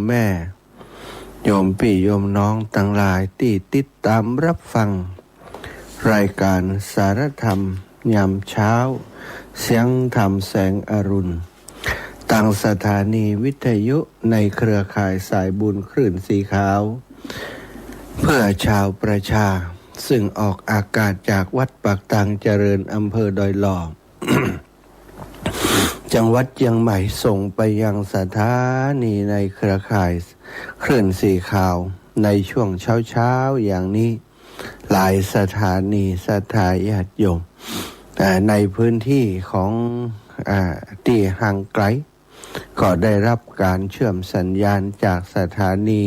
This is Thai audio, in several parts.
แม่โยมพี่โยมน้องทั้งหลายที่ติดตามรับฟังรายการสารธรรมยามเช้าเสียงธรรมแสงอรุณตั้งสถานีวิทยุในเครือข่ายสายบุญคลื่นสีขาวเพื่อชาวประชาซึ่งออกอากาศจากวัดปากตังเจริญอำเภอดอยหล่อ จังหวัดเชียงใหม่ส่งไปยังสถานีในเครือข่ายคลื่นสีขาวในช่วงเช้าอย่างนี้หลายสถานีสถาญาติโยมในพื้นที่ของที่ห่างไกลก็ได้รับการเชื่อมสัญญาณจากสถานี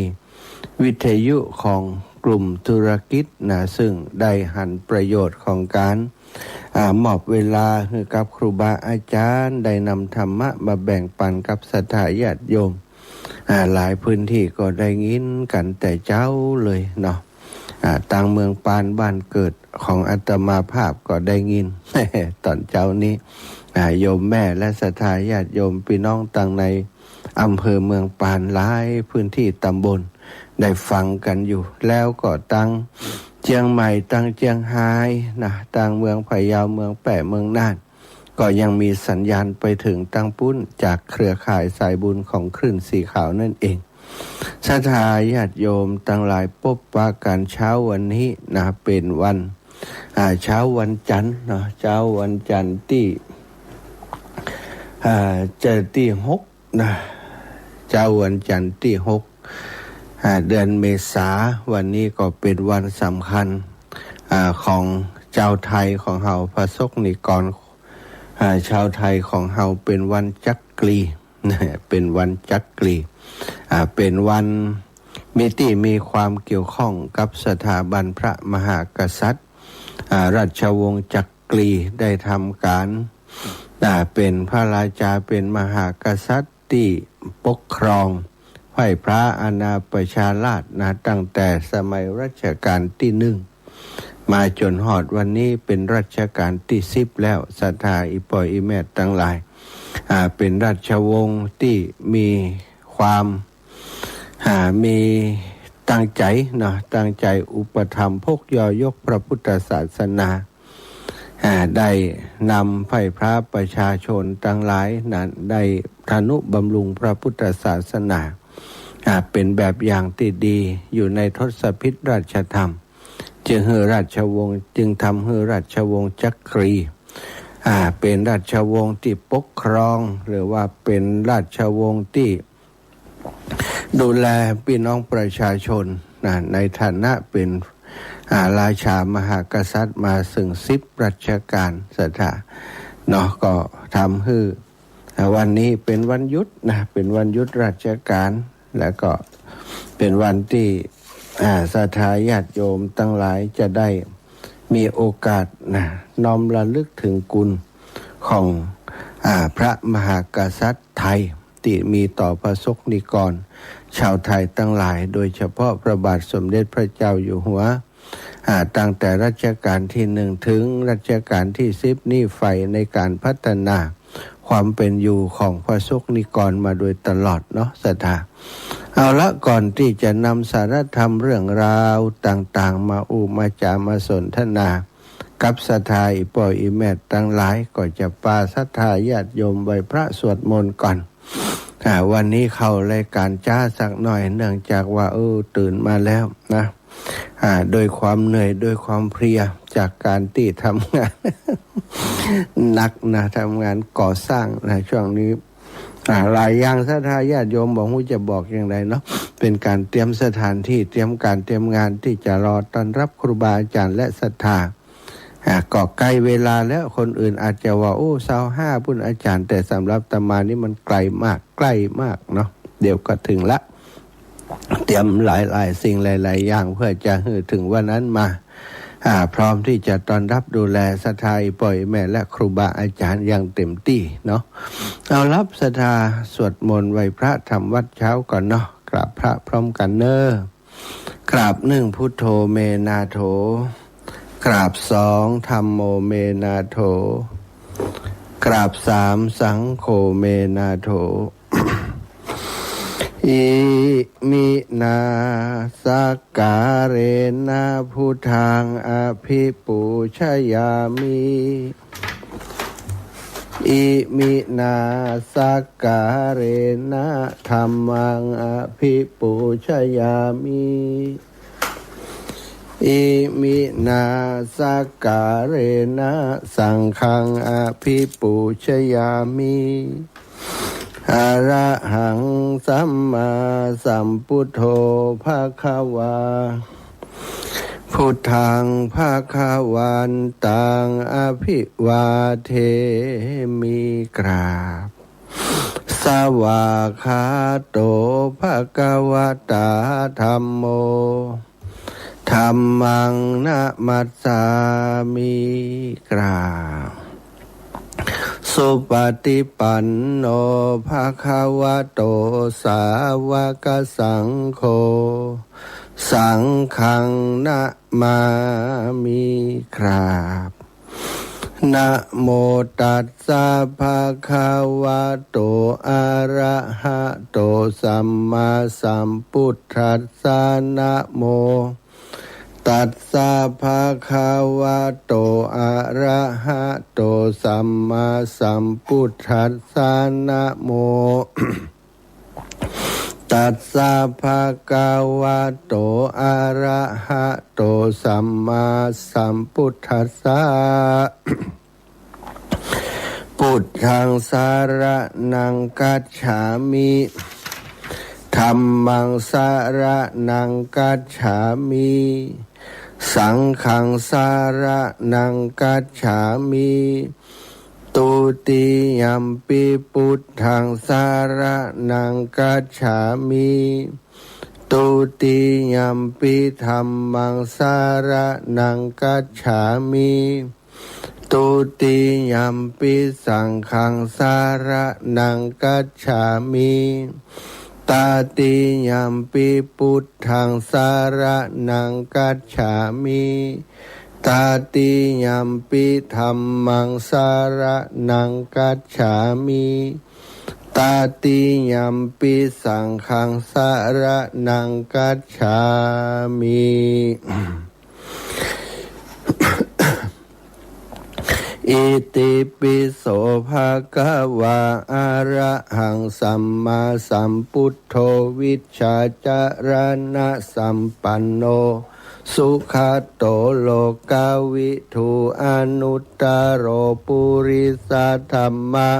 วิทยุของกลุ่มธุรกิจซึ่งได้หันประโยชน์ของการมอบเวลาให้กับครูบาอาจารย์ได้นำธรรมะมาแบ่งปันกับศรัทธาญาติโยมหลายพื้นที่ก็ได้ยินกันแต่เจ้าเลยเนาะต่างเมืองปานบ้านเกิดของอาตมาภาพก็ได้ยิน ตอนเจ้านี้โยมแม่และศรัทธาญาติโยมพี่น้องต่างในอำเภอเมืองปานหลายพื้นที่ตำบลได้ฟังกันอยู่แล้วก็ตั้งเชียงใหม่ตั้งเชียงรายตั้งเมืองพะเยาเมืองแปะเมืองน่านก็ยังมีสัญญาณไปถึงตั้งปุ้นจากเครือข่ายสายบุญของคลื่นสีขาวนั่นเองศรัทธาญาติโยมตั้งหลายพบปะกันเช้าวันนี้เป็นวันเช้าวันจันทร์เช้าวันจันทร์ที่จะที่6เช้าวันจันทร์ที่6เดือนเมษาวันนี้ก็เป็นวันสำคัญของชาวไทยของเฮาพระสงฆ์นิกรชาวไทยของเฮาเป็นวันจักรีเป็นวันจักรีเป็นวันมีความเกี่ยวข้องกับสถาบันพระมหากษัตริย์ราชวงศ์จักรีได้ทำการเป็นพระราชาเป็นมหากษัตริย์ที่ปกครองไผ่พระอาณาประชาราษฎร์ตั้งแต่สมัยรัชกาลที่1มาจนฮอดวันนี้เป็นรัชกาลที่10แล้วศรัทธาอีปอยอีแม่ทั้งหลายเป็นราชวงศ์ที่มีความมีตั้งใจตั้งใจอุปถัมภ์พกยอยกพระพุทธศาสนาได้นำไผ่พระประชาชนทั้งหลายนั้นได้ทนุบำรุงพระพุทธศาสนาเป็นแบบอย่างที่ดีอยู่ในทศพิธราชธรรมจึงทำให้ราชวงศ์จักรีเป็นราชวงศ์ที่ปกครองหรือว่าเป็นราชวงศ์ที่ดูแลพี่น้องประชาชนในฐานะเป็นราชามหากษัตริย์มาถึง10รัชกาลศรัทธาก็ทำให้วันนี้เป็นวันหยุดเป็นวันหยุดราชการแล้วก็เป็นวันที่ศรัทธาญาติโยมทั้งหลายจะได้มีโอกาสน้อมระลึกถึงคุณของพระมหากษัตริย์ไทยที่มีต่อพระสงฆ์นิกรชาวไทยทั้งหลายโดยเฉพาะพระบาทสมเด็จพระเจ้าอยู่หัวตั้งแต่รัชกาลที่1ถึงรัชกาลที่10นี่ใฝ่ในการพัฒนาความเป็นอยู่ของพระสงฆ์นิกรมาโดยตลอดศรัทธาเอาละก่อนที่จะนำสารธรรมเรื่องราวต่างๆมาจามาสนทนากับศรัทธาอีปอยอีแม่ทั้งหลายก็จะปาศรัทธาญาติโยมไว้พระสวดมนต์ก่อนวันนี้เข้ารายการจ้าสักหน่อยเนื่องจากว่าตื่นมาแล้วโดยความเหนื่อยโดยความเพลียจากการที่ทำงาน หนักทำงานก่อสร้างช่วงนี้หลายอย่างศรัทธาญาติโยมบอกว่าจะบอกอย่างไรเป็นการเตรียมสถานที่เตรียมงานที่จะรอต้อนรับครูบาอาจารย์และศรัทธาก็ใกล้เวลาแล้วคนอื่นอาจจะว่า25พุ่นอาจารย์แต่สำหรับอาตมานี่มันไกลมากใกล้มากเดี๋ยวก็ถึงละเตรียมหลายสิ่งหลายอย่างเพื่อจะถึงวันนั้นมาพร้อมที่จะต้อนรับดูแลศรัทธาปล่อยแม่และครูบาอาจารย์อย่างเต็มที่เอารับศรัทธาสวดมนต์ไหว้พระทำวัดเช้าก่อนกราบพระพร้อมกันกราบ1พุทโธเมนาโถกราบ2ธัมโมเมนาโถกราบ3สังโฆเมนาโถ อิมินาสการเรนะพุทธังอภิปูชยามิอิมินาสการเรนะธัมมังอภิปูชยามิอิมินาสการเรนะสังฆังอภิปูชยามิอะระหังสัมมาสัมพุทโธภะคะวาพุทธังภะคะวันตังอภิวาเทมิกราบสวากขาโตภะคะวะตาธัมโมธัมมังนะมัสสามิกราบสุปฏิปันโนภะคะวะโตสาวกสังโฆสังฆังนะมามิครับนะโมตัสสะภะคะวะโตอะระหะโตสัมมาสัมพุทธัสสะนะโมตัสสะภะคะวะโตอะระหะโตสัมมาสัมพุทธัสสะนะโมตัสสะภะคะวะโตอะระหะโตสัมมาสัมพุทธัสสะพุทธังสารนังกัจฉามิธัมมังสารนังกัจฉามิสังฆังสารนังกัจฉามิตุติยัมปิพุทธังสารนังกัจฉามิตุติยัมปิธัมมังสารนังกัจฉามิตุติยัมปิสังฆังสารนังกัจฉามิตาติยัมปิพุทธังสารนังกัจฉามิตาติยัมปิธัมมังสารนังกัจฉามิตาติยัมปิสังฆังสารนังกัจฉามิอิติปิโสภะคะวะอะระหังสัมมาสัมพุทโธวิชชาจารณะสัมปันโนสุขโตโลกาวิทูอนุตตโรปุริสธัมมะ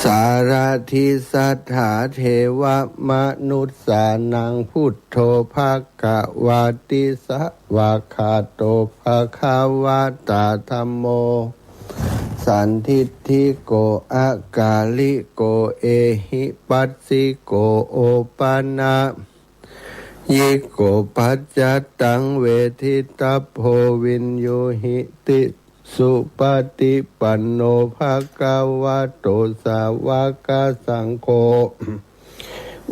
สารทิสัทธาเทวมนุษสานังพุทโธภคะวะติสวากขาโตภะคะวะตาธัมโมสันทิฏฐิโกอากาลิโกเอหิปัสสิโกโอปานะยิโกปัจจตังเวทิตาโพวินโยหิติสุปฏิปันโนภะคะวะโตสาวกสังโฆ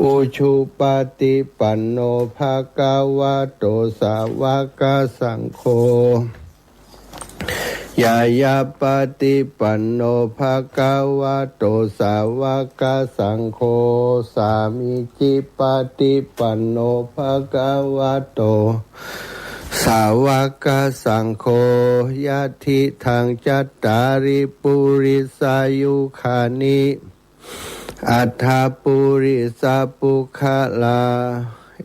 อุชุปฏิปันโนภะคะวะโตสาวกสังโฆยายาปฏิปันโนภะคะวะโตสาวกสังโฆสามิจิปฏิปันโนภะคะวะโตสาวกสังโฆยะทิทังจัตตาริปุริสายุคานิอัฏฐปุริสปุคลา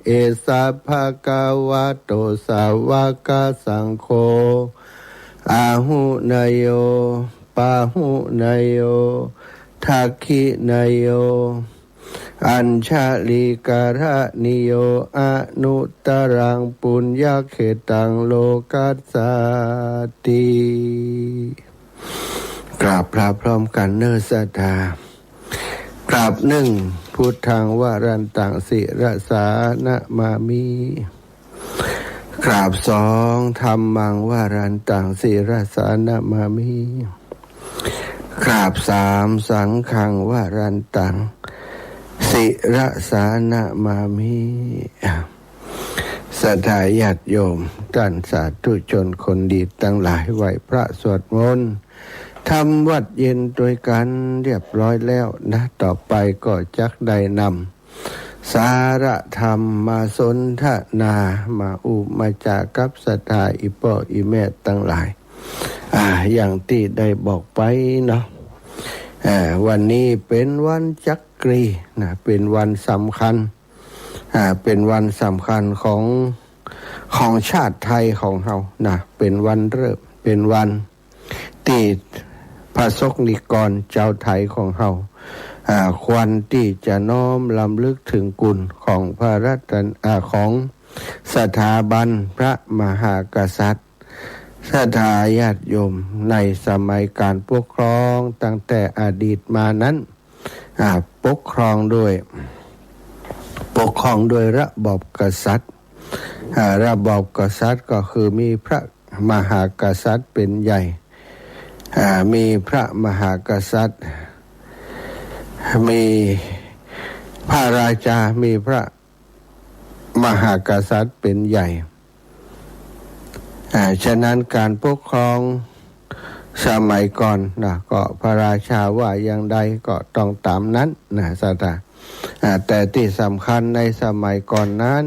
เอสะภะคะวะโตสาวกสังโฆอาหุนยโยปาหุนยโยทักขินยโยอัญชลิกระนิโยอนุตตรังปุญญเขตังโลกัสสติกราบพระพร้อมกันเนอสัทธากราบหนึ่งพุทธังวรันตังศิรสานะมามิกราบสองธัมมังวรันตังศิรสานะมามิกราบสามสังฆังวรันตังศิรสานะมามิสัทธาญาติโยมท่านสาธุชนคนดีทั้งหลายไหวพระสวดมนต์ทำวัดเย็นโดยกันเรียบร้อยแล้วนะต่อไปก็จักได้นำ สาระธรรมมาสนทนามาอุมาจากกับศรัทธาอิปออิแม่ตั้งหลายอย่างที่ได้บอกไปเนาะวันนี้เป็นวันจักรีนะเป็นวันสำคัญเป็นวันสำคัญของชาติไทยของเรานะเป็นวันเริ่มเป็นวันที่พระสงฆ์นิกรเจ้าไทยของเราควรที่จะน้อมรำลึกถึงคุณของพระรัตนของสถาบันพระมหากษัตริย์ศรัทธาญาติโยมในสมัยการปกครองตั้งแต่อดีตมานั้นปกครองโดยระบอบกษัตริย์ระบอบกษัตริย์ก็คือมีพระมหากษัตริย์เป็นใหญ่มีพระมหากษัตริย์มีพระราชามีพระมหากษัตริย์เป็นใหญ่ฉะนั้นการปกครองสมัยก่อนนะก็พระราชาว่าอย่างใดก็ต้องตามนั้นนะสัตว์แต่ที่สำคัญในสมัยก่อนนั้น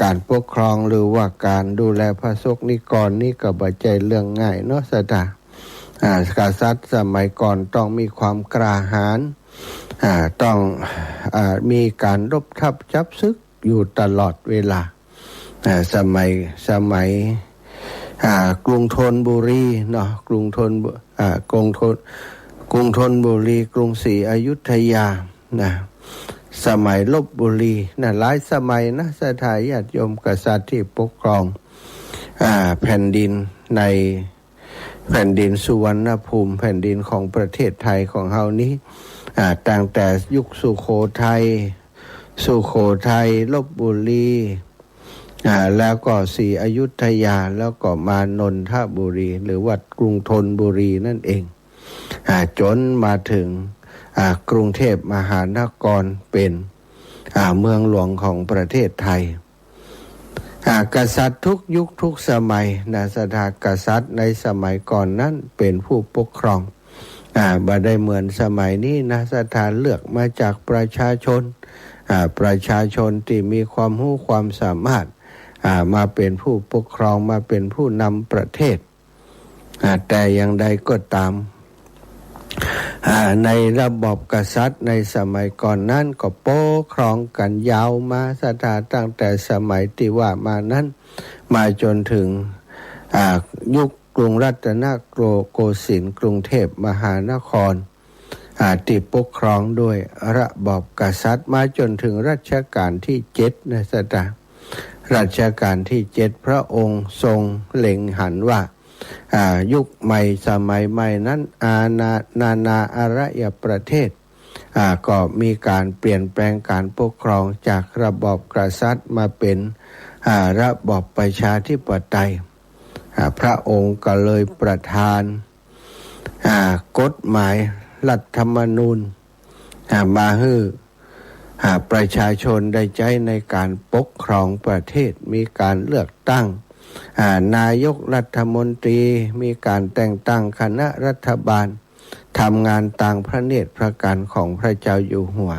การปกครองหรือว่าการดูแลพระสงฆ์นิกรนี่ก็บ่ใช่เรื่องง่ายเนาะสัตว์กษัตริย์สมัยก่อนต้องมีความกล้าหาญต้องมีการรบทับจับศึกอยู่ตลอดเวลาสมัยกรุงธนบุรีเนาะกรุงธนบุรีกรุงศรีอยุธยานะสมัยลพบุรีนะหลายสมัยนะศรัทธาญาติโยมกษัตริย์ที่ปกครองแผ่นดินในแผ่นดินสุวรรณภูมิแผ่นดินของประเทศไทยของเฮานี้ตั้งแต่ยุคสุโขทัยลพบุรีแล้วก็ศรีอยุธยาแล้วก็มานนทบุรีหรือว่ากรุงธนบุรีนั่นเองจนมาถึงกรุงเทพมหานครเป็นเมืองหลวงของประเทศไทยกษัตริย์ทุกยุคทุกสมัยนะสถากษัตริย์ในสมัยก่อนนั้นเป็นผู้ปกครองบ่ได้เหมือนสมัยนี้นะสถานเลือกมาจากประชาชนที่มีความรู้ความสามารถมาเป็นผู้ปกครองมาเป็นผู้นำประเทศแต่อย่างใดก็ตามในระบอบกษัตริย์ในสมัยก่อนนั้นก็ปกครองกันยาวมาสถานตั้งแต่สมัยที่ว่ามานั้นมาจนถึงยุคกรุงรัตนโกสินทร์กรุงเทพมหานครที่ปกครองด้วยระบอบกษัตริย์มาจนถึงรัชกาลที่7นะสถานรัชกาลที่7พระองค์ทรงเล็งหันว่ายุคใหม่สมัยใหม่นั้นนานาอารยประเทศก็มีการเปลี่ยนแปลงการปกครองจากระบอบกษัตริย์มาเป็นระบอบประชาธิปไตยพระองค์ก็เลยประทานกฎหมายรัฐธรรมนูญมาให้ประชาชนได้ใช้ในการปกครองประเทศมีการเลือกตั้งนายกรัฐมนตรีมีการแต่งตั้งคณะรัฐบาลทำงานตามพระเนตรพระกันของพระเจ้าอยู่หัว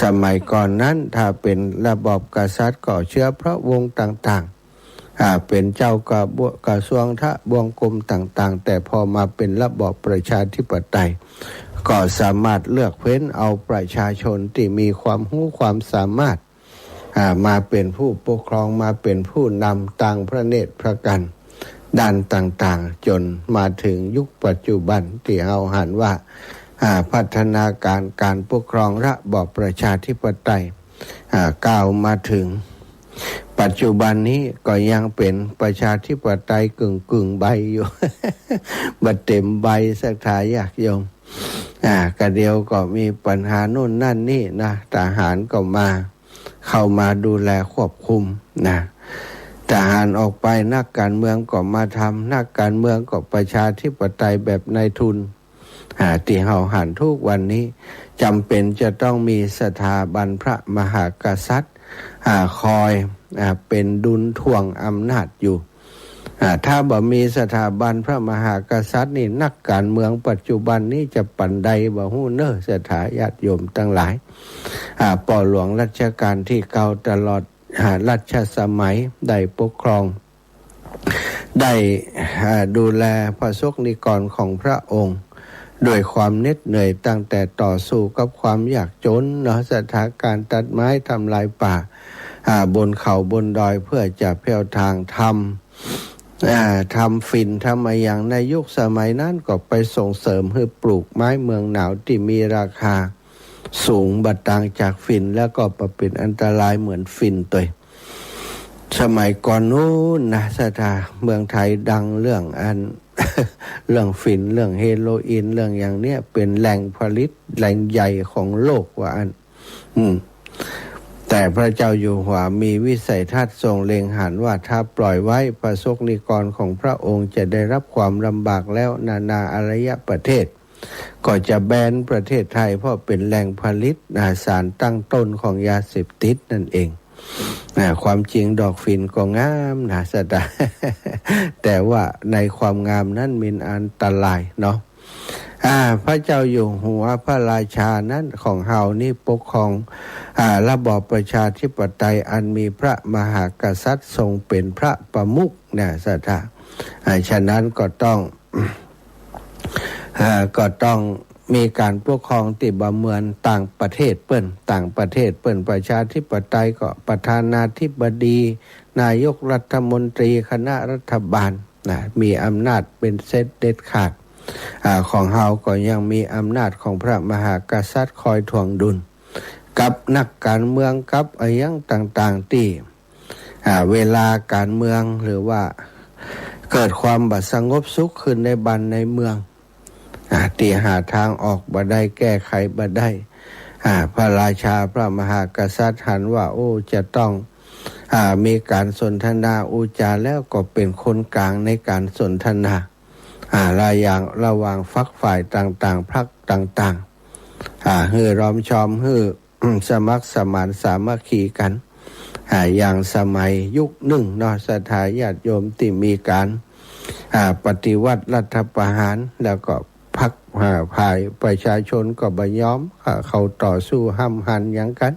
สมัยก่อนนั้นถ้าเป็นระบอบกษัตริย์ก็เชื้อพระวงศ์ต่างๆเป็นเจ้ากระทรวงทบวงกรมต่างๆแต่พอมาเป็นระบอบประชาธิปไตยก็สามารถเลือกเฟ้นเอาประชาชนที่มีความรู้ความสามารถมาเป็นผู้ปกครองมาเป็นผู้นำต่างพระเนตรพระกันด้านต่างๆจนมาถึงยุคปัจจุบันที่เราหันว่าพัฒนาการปกครองระบอบประชาธิปไตยก้าวมาถึงปัจจุบันนี้ก็ยังเป็นประชาธิปไตยกึ่งใบอยู่ บัดเต็มใบสักทายากยมกระเดียวก็มีปัญหาโน่นนั่นนี่นะทหารก็เข้ามาดูแลควบคุมนะทหารออกไปนักการเมืองก็มาทำนักการเมืองก็ประชาธิปไตยแบบนายทุนที่เฮาหันทุกวันนี้จำเป็นจะต้องมีสถาบันพระมหากษัตริย์คอยเป็นดุลถ่วงอำนาจอยู่ ถ้าบ่มีสถาบันพระมหากษัตริย์นี่นักการเมืองปัจจุบันนี้จะปันใดบ่ฮู้เน้อสถาญาติโยมทั้งหลายป่อหลวงรัชกาลที่9ตลอดรัชสมัยได้ปกครองได้ดูแลพระสงฆ์นิกรของพระองค์ด้วยความเหน็ดเหนื่อยตั้งแต่ต่อสู้กับความยากจนเนาะสถานการตัดไม้ทำลายป่าบนเขาบนดอยเพื่อจะเพียวทางทำฝิ่นทำอะไรอย่างในยุคสมัยนั้นก็ไปส่งเสริมให้ปลูกไม้เมืองหนาวที่มีราคาสูงบัดต่างจากฝิ่นแล้วก็เป็นอันตรายเหมือนฝิ่นตัวสมัยก่อนนู้นนะสถาเมืองไทยดังเรื่องเรื่องฝิ่นเรื่องเฮโรอีนเรื่องอย่างเนี้ยเป็นแหล่งผลิตแหล่งใหญ่ของโลกว่าแต่พระเจ้าอยู่หัวมีวิสัยทัศน์ทรงเล็งหันว่าถ้าปล่อยไว้ประสบนิกรของพระองค์จะได้รับความลำบากแล้วนานาอารยประเทศก็จะแบนประเทศไทยเพราะเป็นแหล่งผลิตสารตั้งต้นของยาเสพติดนั่นเองความจริงดอกฝิ่นก็งามนะสตาแต่ว่าในความงามนั้นมีอันตรายเนาะพระเจ้าอยู่หัวพระราชานั้นของเฮานี่ปกครองระบอบประชาธิปไตยอันมีพระมหากษัตริย์ทรงเป็นพระประมุขนะสตาฉะนั้นก็ต้องมีการปกครองติบเมืองต่างประเทศเปิ้นประชาธิปไตยก็ประธานาธิบดีนายกรัฐมนตรีคณะรัฐบาลมีอำนาจเป็นเด็ดขาดของเฮาก็ยังมีอำนาจของพระมหากษัตริย์คอยถ่วงดุลกับนักการเมืองกับอะไรอย่างต่างๆที่เวลาการเมืองหรือว่าเกิดความบัดสงบสุขขึ้นในบ้านในเมืองที่หาทางออกบ่ได้แก้ไขบ่ได้พระราชาพระมหากษัตริย์หันว่าจะต้องมีการสนทนาอุจาแล้วก็เป็นคนกลางในการสนทนาระหว่างฝักฝ่ายต่างๆพรรคต่างๆฮือร้อมชอมฮือสมัครสมานสามัคคีกันอย่างสมัยยุคหนึ่งเนาะสถาญาติโยมที่มีการปฏิวัติรัฐประหารแล้วก็พรรคฝ่ายประชาชนก็บ่ยอมเขาต่อสู้ห้ำหันอย่างกัน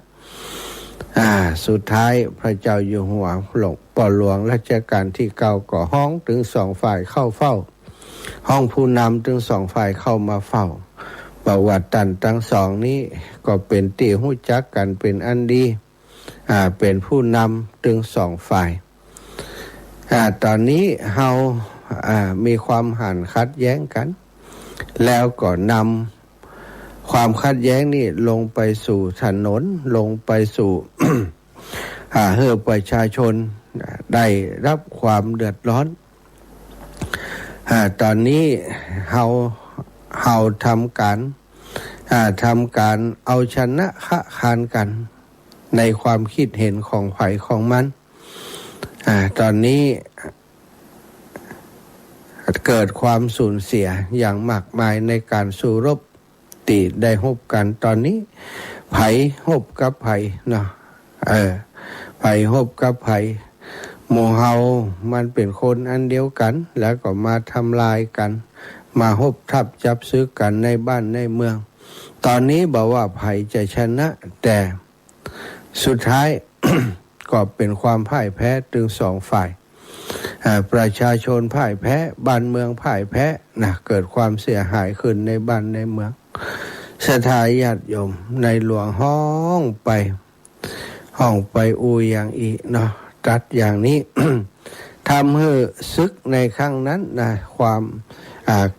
สุดท้ายพระเจ้าอยู่หัวป่อหลวงรัชกาลที่9ก็ห้องถึง2ฝ่ายเข้าเฝ้าห้องผู้นำถึง2ฝ่ายเข้ามาเฝ้าประวัติทั้งสองนี้ก็เป็นที่รู้จักกันเป็นอันดีเป็นผู้นำถึง2ฝ่ายตอนนี้เฮามีความหันขัดแย้งกันแล้วก็นำความขัดแย้งนี่ลงไปสู่ถนนลงไปสู่ ให้ประชาชนได้รับความเดือดร้อนตอนนี้เฮาทำการเอาชนะคะคานกันในความคิดเห็นของฝ่ายของมันตอนนี้เกิดความสูญเสียอย่างมากมายในการสู้รบตีได้รบกันตอนนี้ไผรบกับไผเนาะไผรบกับไผหมู่เฮามันเป็นคนอันเดียวกันแล้วก็มาทำลายกันมารบทับจับซื้อกันในบ้านในเมืองตอนนี้บอกว่าไผจะชนะแต่สุดท้าย ก็เป็นความพ่ายแพ้ถึง2ฝ่ายประชาชนพ่ายแพ้บ้านเมืองพ่ายแพ้เกิดความเสียหายขึ้นในบ้านในเมืองศรัทธาญาติโยมในหลวงห้องไปอย่างอีเนาะตัดอย่างนี้ ทำให้ศึกในครั้งนั้นความ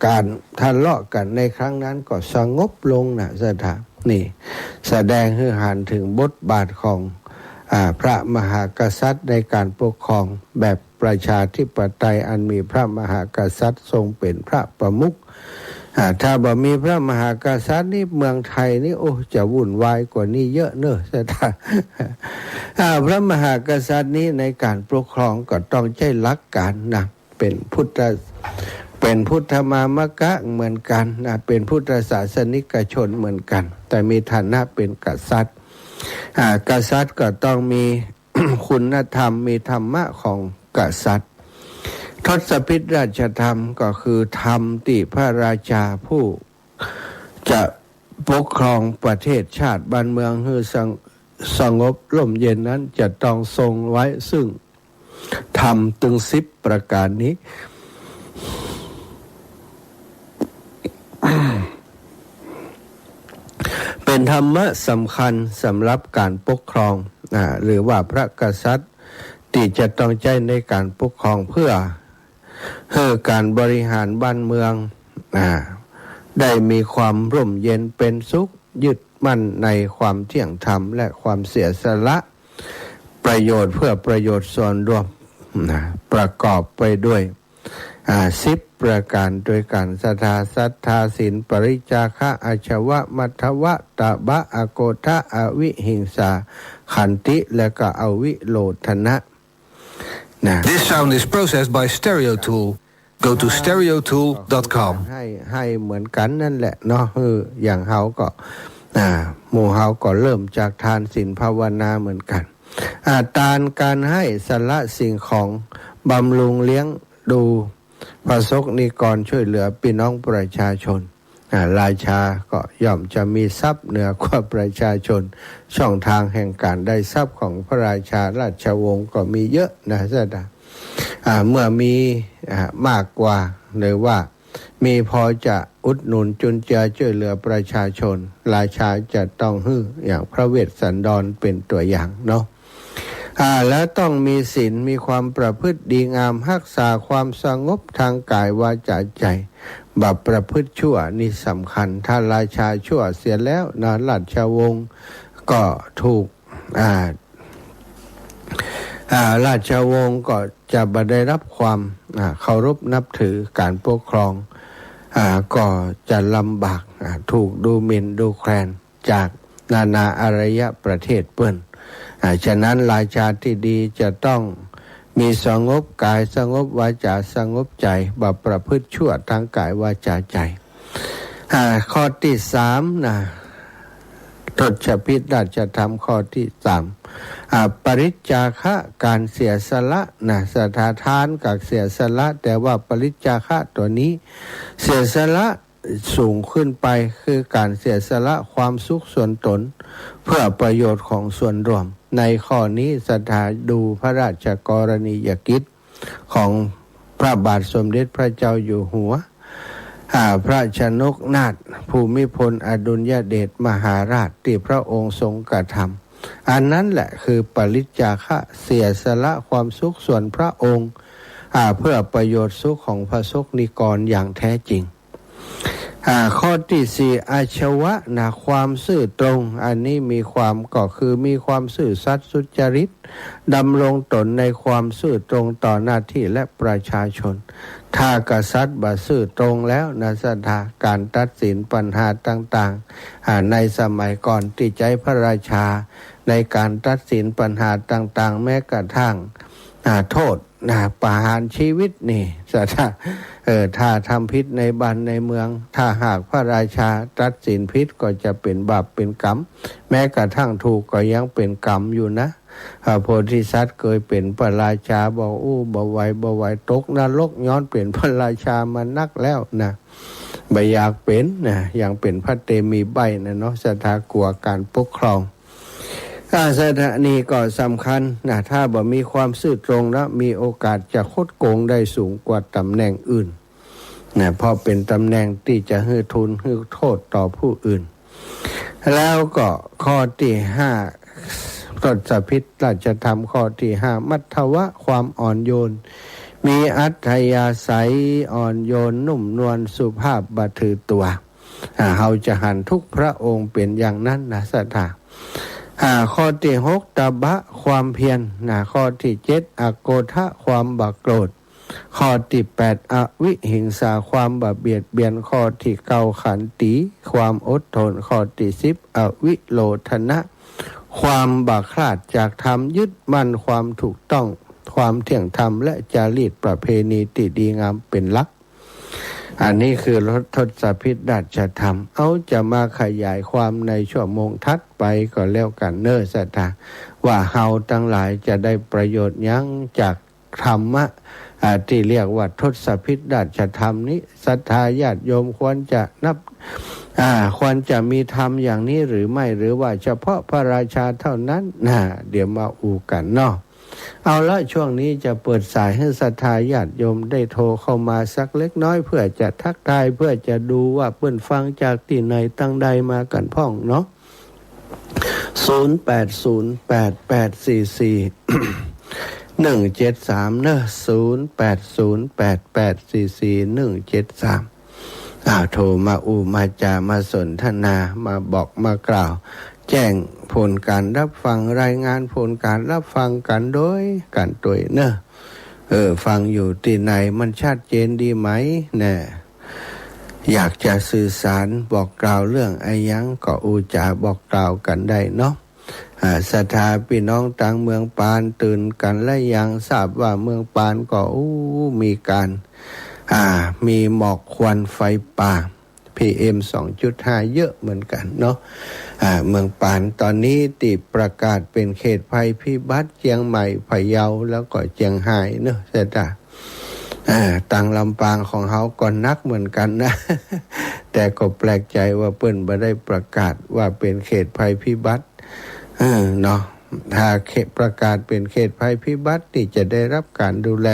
การทะเลาะกันในครั้งนั้นก็สงบลงศรัทธานี่แสดงให้เห็นถึงบทบาทของพระมหากษัตริย์ในการปกครองแบบประชาธิปไตยอันมีพระมหากษัตริย์ทรงเป็นพระประมุขถ้าบ่มีพระมหากษัตริย์นี่เมืองไทยนี่จะวุ่นวายกว่านี้เยอะเนอะสถานพระมหากษัตริย์นี้ในการปกครองก็ต้องใช้หลักการเป็นพุทธมามกะเหมือนกันเป็นพุทธศาสนิกชนเหมือนกันแต่มีฐานะเป็นกษัตริย์กษัตริย์ก็ต้องมี คุณธรรมมีธรรมะของกษัตริย์ท ทศพิธราชธรรมก็คือธรรมที่พระราชาผู้จะปกครองประเทศชาติบ้านเมืองให้สงบร่มเย็นนั้นจะต้องทรงไว้ซึ่งธรรมถึง10ประการนี้ เป็นธรรมะสำคัญสำหรับการปกครองหรือว่าพระกษัตริย์ที่จะต้องใช้ในการปกครองเพื่อให้การบริหารบ้านเมืองได้มีความร่มเย็นเป็นสุขยึดมั่นในความเที่ยงธรรมและความเสียสละประโยชน์เพื่อประโยชน์ส่วนรวมประกอบไปด้วย10ประการโดยการศรัทธาศีลปริจาคะอาชวะมัทวะตบะอโกทะอวิหิงสาขันติและก็อวิโลทนะ This sound is processed by Stereo Tool. Go to stereotool.com. ให้เหมือนกันนั่นแหละเนาะอย่างเฮาก็หมู่เฮาก็เริ่มจากทานศีลภาวนาเหมือนกันการให้สละสิ่งของบำรุงเลี้ยงดูประสบนิกรช่วยเหลือพี่น้องประชาชนราชาก็ย่อมจะมีทรัพย์เหนือกว่าประชาชนช่องทางแห่งการได้ทรัพย์ของพระราชาราชวงศ์ก็มีเยอะนะเสด็จเมื่อมีมากกว่าหรือว่ามีพอจะอุดหนุนจุนเจือช่วยเหลือประชาชนราชาจะต้องฮืออย่างพระเวสสันดรเป็นตัวอย่างเนาะแล้วต้องมีศีลมีความประพฤติดีงามรักษาความสงบทางกายวาจาใจบัพประพฤติชั่วนี่สำคัญถ้าราชาชั่วเสียแล้วนะราชวงศ์ก็ถูกราชวงศ์ก็จะบ่ได้รับความเคารพนับถือการปกครองก็จะลำบากถูกดูหมิ่นดูแคลนจากนานาอารยประเทศเปิ้นฉะนั้นราชาที่ดีจะต้องมีสงบกายสงบวาจาสงบใจบัพประพฤติชั่วทางกายวาจาใจข้อที่3ทศพิธราชธรรมข้อที่3ปริจาคะการเสียสละศรัทธาทานกับเสียสละแต่ว่าปริจาคะตัวนี้เสียสละสูงขึ้นไปคือการเสียสละความสุขส่วนตนเพื่อประโยชน์ของส่วนรวมในข้อนี้ศรัทธาดูพระราชกรณียกิจของพระบาทสมเด็จพระเจ้าอยู่หัวพระชนกนาถภูมิพลอดุลยเดชมหาราชที่พระองค์ทรงกระทำอันนั้นแหละคือปริจาคะเสียสละความสุขส่วนพระองค์เพื่อประโยชน์สุขของพระสงฆ์นิกรอย่างแท้จริงข้อที่4อาชวะความซื่อตรงอันนี้มีความก็คือมีความซื่อสัตย์สุจริตดำรงตนในความซื่อตรงต่อหน้าที่และประชาชนถ้ากษัตริย์บ่ซื่อตรงแล้วศรัทธาการตัดสินปัญหาต่างๆในสมัยก่อนที่ใจพระราชาในการตัดสินปัญหาต่างๆแม้กระทั่งโทษประหารชีวิตนี่ถ้าทำผิดในบ้านในเมืองถ้าหากพระราชาตัดสินผิดก็จะเป็นบาปเป็นกรรมแม้กระทั่งถูกก็ยังเป็นกรรมอยู่นะพระโพธิสัตว์เคยเป็นพระราชาบอกบ่ไหวตกนรกย้อนเป็นพระราชามานักแล้วบ่อยากเป็นอย่างเป็นพระเตมีใบเนาะศรัทธากลัวการปกครองสถานีก็สำคัญถ้าบ่มีความซื่อตรงแล้วมีโอกาสจะคดโกงได้สูงกว่าตำแหน่งอื่นเพราะเป็นตำแหน่งที่จะให้ทุนให้โทษต่อผู้อื่นแล้วก็ข้อที่5ทศพิธราชธรรมข้อที่5มัทวะความอ่อนโยนมีอัธยาศัยอ่อนโยนนุ่มนวลสุภาพบ่ถือตัวเฮาจะหันทุกพระองค์เป็นอย่างนั้นศรัทธาข้อที่6ตบะความเพียรข้อที่7อโกทะความบักโกรธข้อที่8อวิหิงสาความบ่เบียดเบียนข้อที่9ขันติความอดทนข้อที่10อวิโลทนะความบ่คลาดจากธรรมยึดมั่นความถูกต้องความเที่ยงธรรมและจารีตประเพณีที่ดีงามเป็นหลักอันนี้คือทศพิธราชธรรมจะมาขยายความในชั่วโมงถัดไปก็แล้วกันศรัทธาว่าเฮาทั้งหลายจะได้ประโยชน์ยังจากธรรมะ ที่เรียกว่าทศพิธราชธรรมนี้ศรัทธาญาติโยมควรจะควรจะมีธรรมอย่างนี้หรือไม่หรือว่าเฉพาะพระราชาเท่านั้นเดี๋ยวมาอูกันเนาะเอาละช่วงนี้จะเปิดสายให้ศรัทธาญาติโยมได้โทรเข้ามาสักเล็กน้อยเพื่อจะทักทายเพื่อจะดูว่าเปิ้นฟังจากที่ไหนตั้งใดมากันพ่องเนาะ0808844173เนอะ0808844173โทรมามาจามาสนทนามาบอกมากล่าวแจ้งผลการรับฟังรายงานผลการรับฟังกันโดยกันตัวเนอะฟังอยู่ที่ไหนมันชัดเจนดีไหมเนี่ยอยากจะสื่อสารบอกกล่าวเรื่องอะไรยังก็จาบอกกล่าวกันได้เนาะศรัทธาพี่น้องต่างเมืองปานตื่นกันและยังทราบว่าเมืองปานก็มีการมีหมอกควันไฟป่า PM 2.5 เยอะเหมือนกันเนาะเมืองปานตอนนี้ติดประกาศเป็นเขตภัยพิบัติเชียงใหม่พะเยาแล้วก็เชียงรายเนาะเสร็จต่างลำปางของเขาก็นักเหมือนกันนะ แต่ก็แปลกใจว่าเปิ้นบ่ได้ประกาศว่าเป็นเขตภัยพิบัติเนาะถ้าเขตประกาศเป็นเขตภัยพิบัติที่จะได้รับการดูแล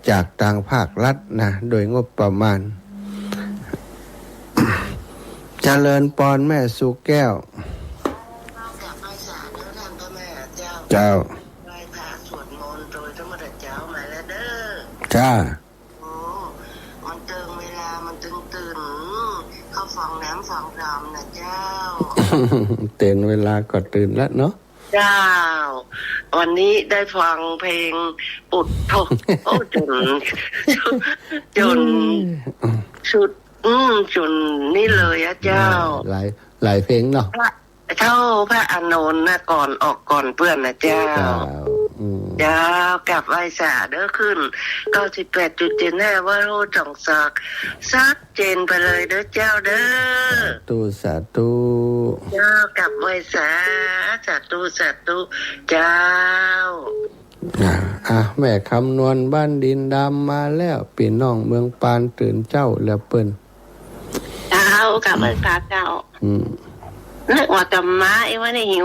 จากทางภาครัฐนะโดยงบประมาณ เจริญปอนแม่สุแก้วเจ้าไหว้พระสวดมนต์โดยธรรมดาเจ้ามาแล้วเด้อจ้ามันเติมเวลามันตื่นเข้าฟังน้ำฟังรำนะเจ้า ตื่นเวลาก็ตื่นแล้วเนาะเจ้าวันนี้ได้ฟังเพลงปุดโถจนชุดจนนี่เลยอะเจ้าหลายเพลงเนาะเท่าพระอานนท์นะก่อนออกก่อนเพื่อนนะเจ้าเจ้ากลับไหว้สาเด้อขึ้น98.75ว่าโลจ่องศักชัดเจนไปเลยเด้อเจ้าเด้อสาธุเจ้ากลับไหว้สาธุเจ้าแม่คำนวณบ้านดินดำมาแล้วพี่น้องเมืองปานตื่นเจ้าแล้วเปิ้นเจ้ากลับไหว้สาเจ้านึกว่าจะมาไอ้ว่าหิ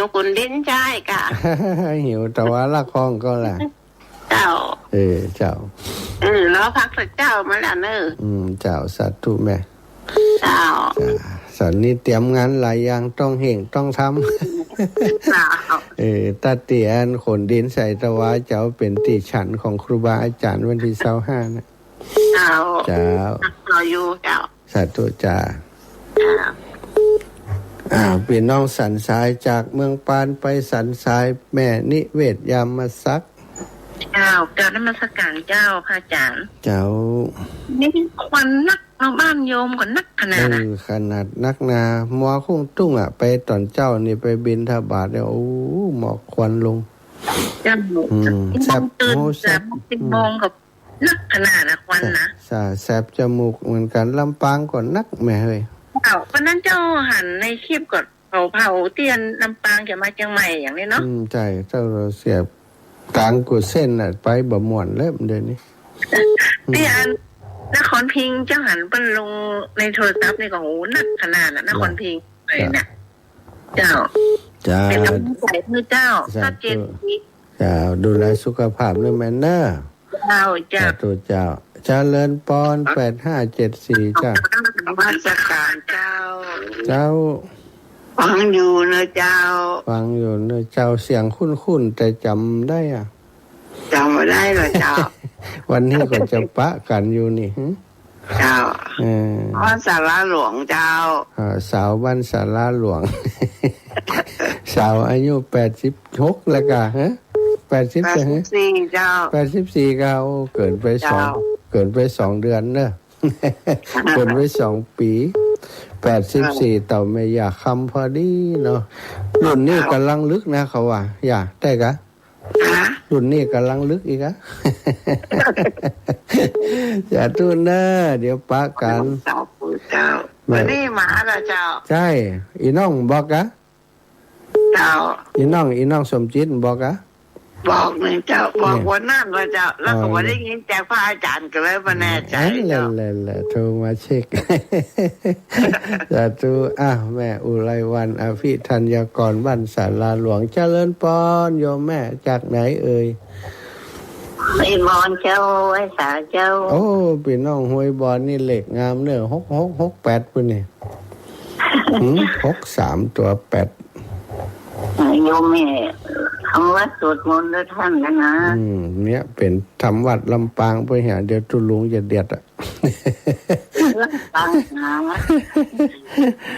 วคนเล่นใจกะ หิวแต่ว่าละครก็แหละเจ้าเจ้าแล้วพักสักเจ้ามาแล้วเนอะเจ้าสาธุแม่เจ้าสันนี้เตรียมงานหลายอย่างต้องเห่งต้องทำเจ้าตาเตียนขนดินใส่ตะวาเจ้าเป็นติฉันของครูบาอาจารย์วันที่25นะเจ้ารออยู่เจ้าสาธุจ้าพี่น้องสันทรายจากเมืองปานไปสันทรายแม่นิเวศยามมาซักเจ้านมัสการเจ้าพระอาจารย์เจ้านี่ควันนักเราบ้านโยมก็นักขนาดขนาดนักนามัวคุ้งตุ้งไปตอนเจ้านี่ไปบิณฑบาตเนี่ยหมอกควันลงเจ้าแสบตื่น10 โมงกับนักขนาดควันนะแสบจมูกเหมือนกันลำปางก็นักแม่เฮ้ยวันนั้นเจ้าหันในคลิปกดเผาเตียนลำปางจะมาเชียงใหม่อย่างนี้เนาะใช่เจ้าเราเสียบกลางกุเส้นไปบ่ม่วนเล่มเดี๋ยวนี้เตียนนครพิงค์เจ้าหันเป็นลงในโทรศัพท์นี่ก็โหนักขนาดนครพิงค์เลยนะเจ้าเป็นกำลังใจให้เจ้าชัดเจนเจ้าดูแลสุขภาพด้วยแม่เนอะเจ้าตัวเจ้าเจริญปอน8574จ้าวัสการเจ้าฟังอยู่นะเจ้าฟังอยู่นะเจ้าเสียงคุ้นๆแต่จำได้จำไม่ได้หรอเจ้า วันนี้ก็จะปะกันอยู่นี่เจ้าบ้านสาราหลวงเจ้าสาวบ้านสาราหลวง สาวอายุ86แล้วกันฮะ84เจ้า84ก็เกิดไป2 เดือนเนอะเกิดไป2 ปี84เต่าไม่อยากคำพอดีเนาะรุ่นนี้กำลังลึกนะเขาว่าอย่าได้กะรุ่นนี้กำลังลึกอีกอะอย่าตู้เนอะเดี๋ยวปะกันเจ้าวันนี้มาแล้วเจ้าใช่อีน้องบอกกะเจ้าอีน้องสมจิตบอกกะ บอกหนึ่งเจ้าบอก เนี่ย วันนั้นว่าเจ้าแล้วก็ว่าได้ยินจากพระอาจารย์ก็เลยมาแน่ใจ แหละ เจ้า แหละโทรมาเช็ค สาธุแม่อุไรวันอภิธัญกรบ้านศาลาหลวงเจริญปอนโยมแม่จากไหนเอ่ย ไอ้บอลเจ้าไอ้สาเจ้า โอ้พี่น้องห้วยบอลนี่เหล็กงามเนอะ6 6 6 8ปุ่นนี่ 63 ตัว 8 โยมแม่ทำวัดสวดมนต์ด้วยท่านนะ เนี่ยเป็นทำวัดลำปางไปหาเดี๋ยวตุลุงจะเดียดอ่ะ ลำปางนะ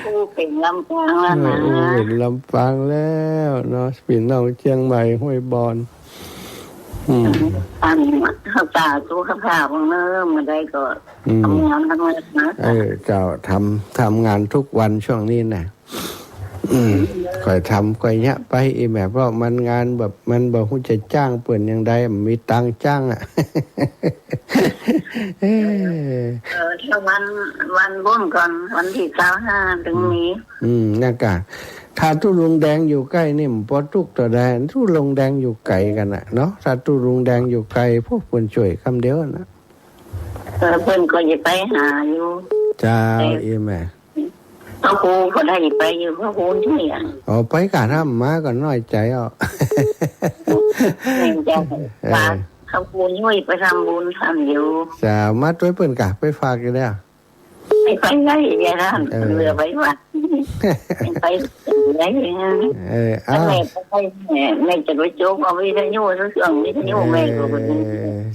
ผู้เป็นลำปางแล้วนะ เป็นลำปางแล้วเนาะพี่น้องเชียงใหม่ห้วยบอล ท่านข้าตาตู้ข้าพาพงเนิ่มมาได้ก็ทำงานทั้งวันนะ เจ้าทำงานทุกวันช่วงนี้นะค่อยทำค่อยเนี้ยไปอีแม่เพราะมันงานแบบมันบอกว่าจะจ้างเปิ่นยังได้มีตังค์จ้างอ่ะ ถ้าวันบุญก่อนวันที่25ถึงนี้ นั่นกะถ้าทุลุงแดงอยู่ใกล้นี่มนพอทุกตัวแดงทุลุงแดงอยู่ไกลกันอ่ะเนาะถ้าทุลุงแดงอยู่ไกลพวกคนช่วยคำเดียวนะ เพิ่นก็จะไปหาอยู่ เจ้าอีแม่ พระครูก็ได้ไปอยู่พระครูที่อ่ะ อ๋อไปกะทำมาก็น้อยใจอ่ะ จะฝากพระครูช่วยไปทำบุญท่านอยู่ จะมาด้วยเปิ่นกะไปฝากกันแล้ว ไปได้ยังท่านเรือไปวัดไปได้ยังแม่ไปแม่จะไปโจกเอาวิทยุทุกอย่างวิทยุแม่ก็ไป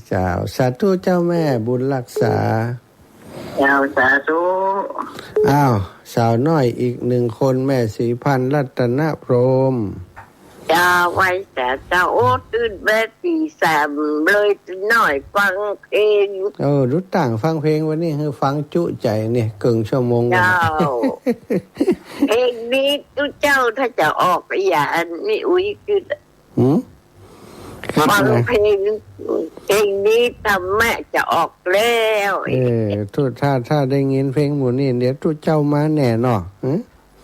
เจ้าสาธุเจ้าแม่บุญรักษา เจ้าสาธุ สาวน้อยอีก1 คนแม่ศรีพันธ์รัตนพรหม เจ้าไว้แต่เจ้าโอ้ตื่นแม่ตีสามเลยหน่อยฟังเพลง รู้ต่างฟังเพลงวันนี้คือฟังจุใจเนี่ยเกิงชั่วโมง เจ้าเพลงนี้ตุเจ้าถ้าจะออกอย่านี่อุ้ยคือฟังเพลงนี้ทำแม่จะออกแล้วทุกถ้าได้ยินเพลงหมู่นี่เดี๋ยวทุกเจ้ามาแน่เนาะ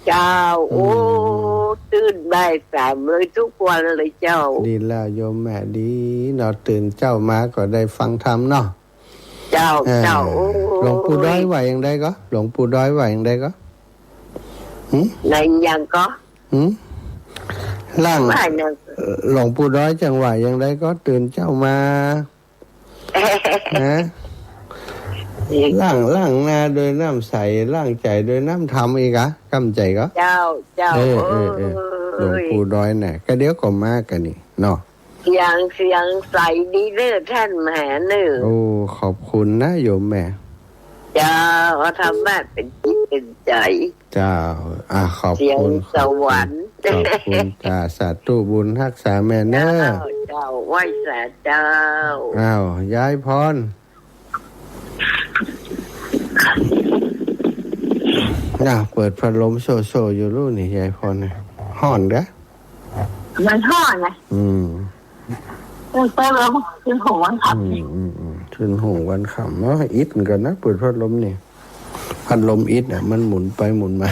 เจ้าโอ้ตื่นบ่ายสามเลยทุกวันเลยเจ้าดีแล้วโยมแม่ดีเนาะตื่นเจ้ามาก็ได้ฟังธรรมเนาะเจ้าหลวงปู่ด้อยว่าอย่างใดก็หลวงปู่ด้อยว่าอย่างใดก็ในยังก็ล่างหลวงปู่ด้อยจังหวะอย่างใดก็ตื่นเจ้ามานะล่างนาโดยน้ำใสล่างใจโดยน้ำธรรมอีกอะกำใจก็เจ้าหลวงปู่ด้อยน่ะก็เดี๋ยวก็มากันนี่เนาะเสียงใสดีเด้อท่านแม่เนื้อโอ้ขอบคุณนะโยมแม่เจ้าทำแม่เป็นจิตเป็นใจเจ้าขอบคุณสวรรค์ขอบคุณจ้าสาธุบุญรักษาแม่เน้อเจ้าไหว้สาเจ้ายายพรเปิดพัดลมโซอยู่รู้นี่ยายพรเนี่ยห่อนเด้อมันห่อนไงเปิดลมขึ้นหงวันขับขึ้นหงวันขับเนาะอิดกันนะเปิดพัดลมนี่พัดลมอิดมันหมุนไปหมุนมา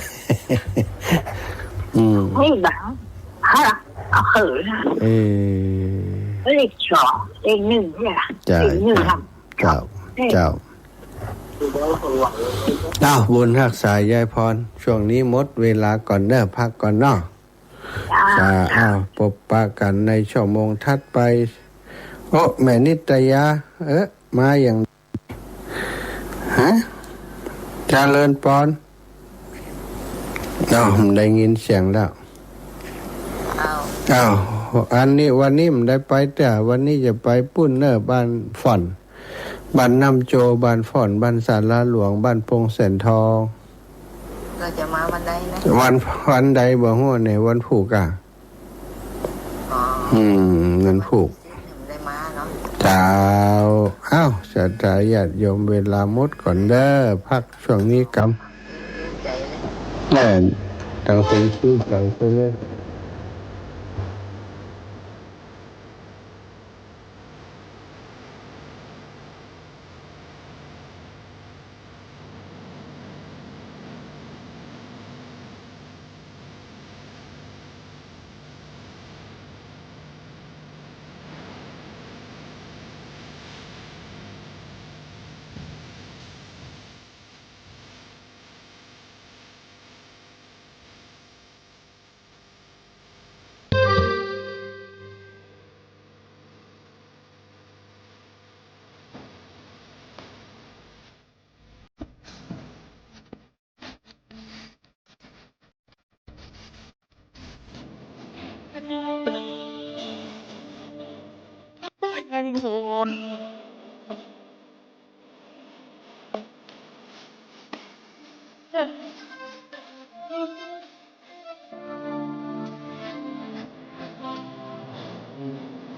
ไม่ดังเอาเขินเลขสองเลขหนึ่งเนี่ยเลขหนึ่งครับเจ้าบุญรักษายายพรช่วงนี้หมดเวลาก่อนเด้อพักก่อนเนาะพบปะกันในชั่วโมงถัดไปแม่นิตยามาอย่างเจริญปอนได้ยินเสียงแล้วอันนี้วันนี้มันได้ไปแต่วันนี้จะไปปุ้นเนอบ้านฝ่อนบ้านน้ำโจบ้านฝ่อนบ้านศาลาหลวงบ้านปงแสนทองเราจะมาวันใดนะวันใดบ่ฮู้เนี่ยวันผูกเงินผูกได้มาเนาะเจ้าจะได้ญาติโยมเวลาหมดก่อนเด้อพักช่วงนี้กำตั้งเป็นชื่อตั้งไปเลย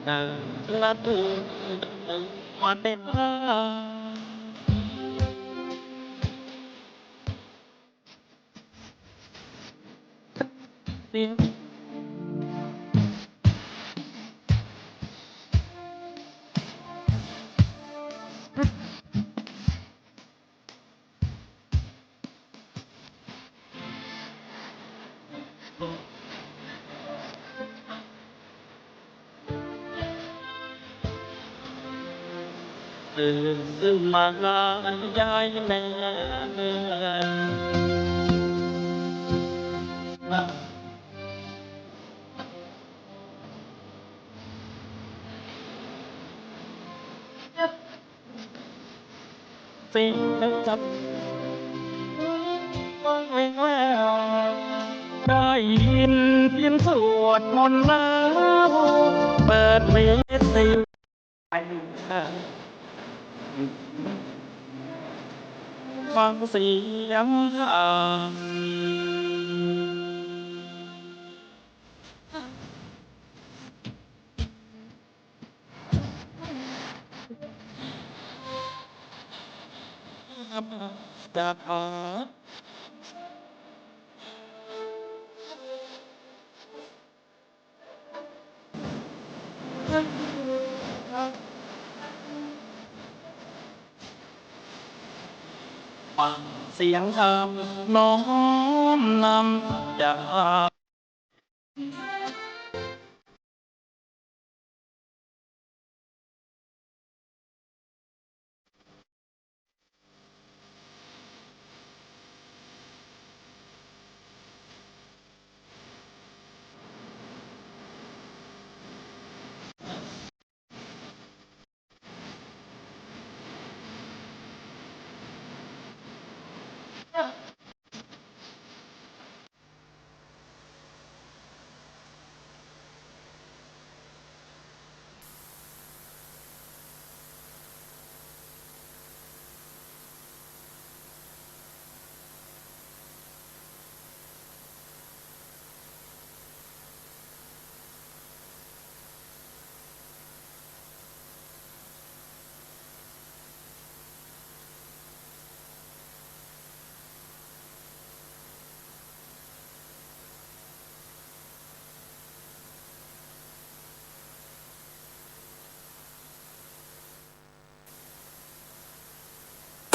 ละตูมาเป็นเสียงตื่นมายายแม่เสียงจับแววได้ยินเสียงสวดมนต์แล้วเปิดเวทีไปฟังเสียงจากหาฟังเสียงน้อมนำจาก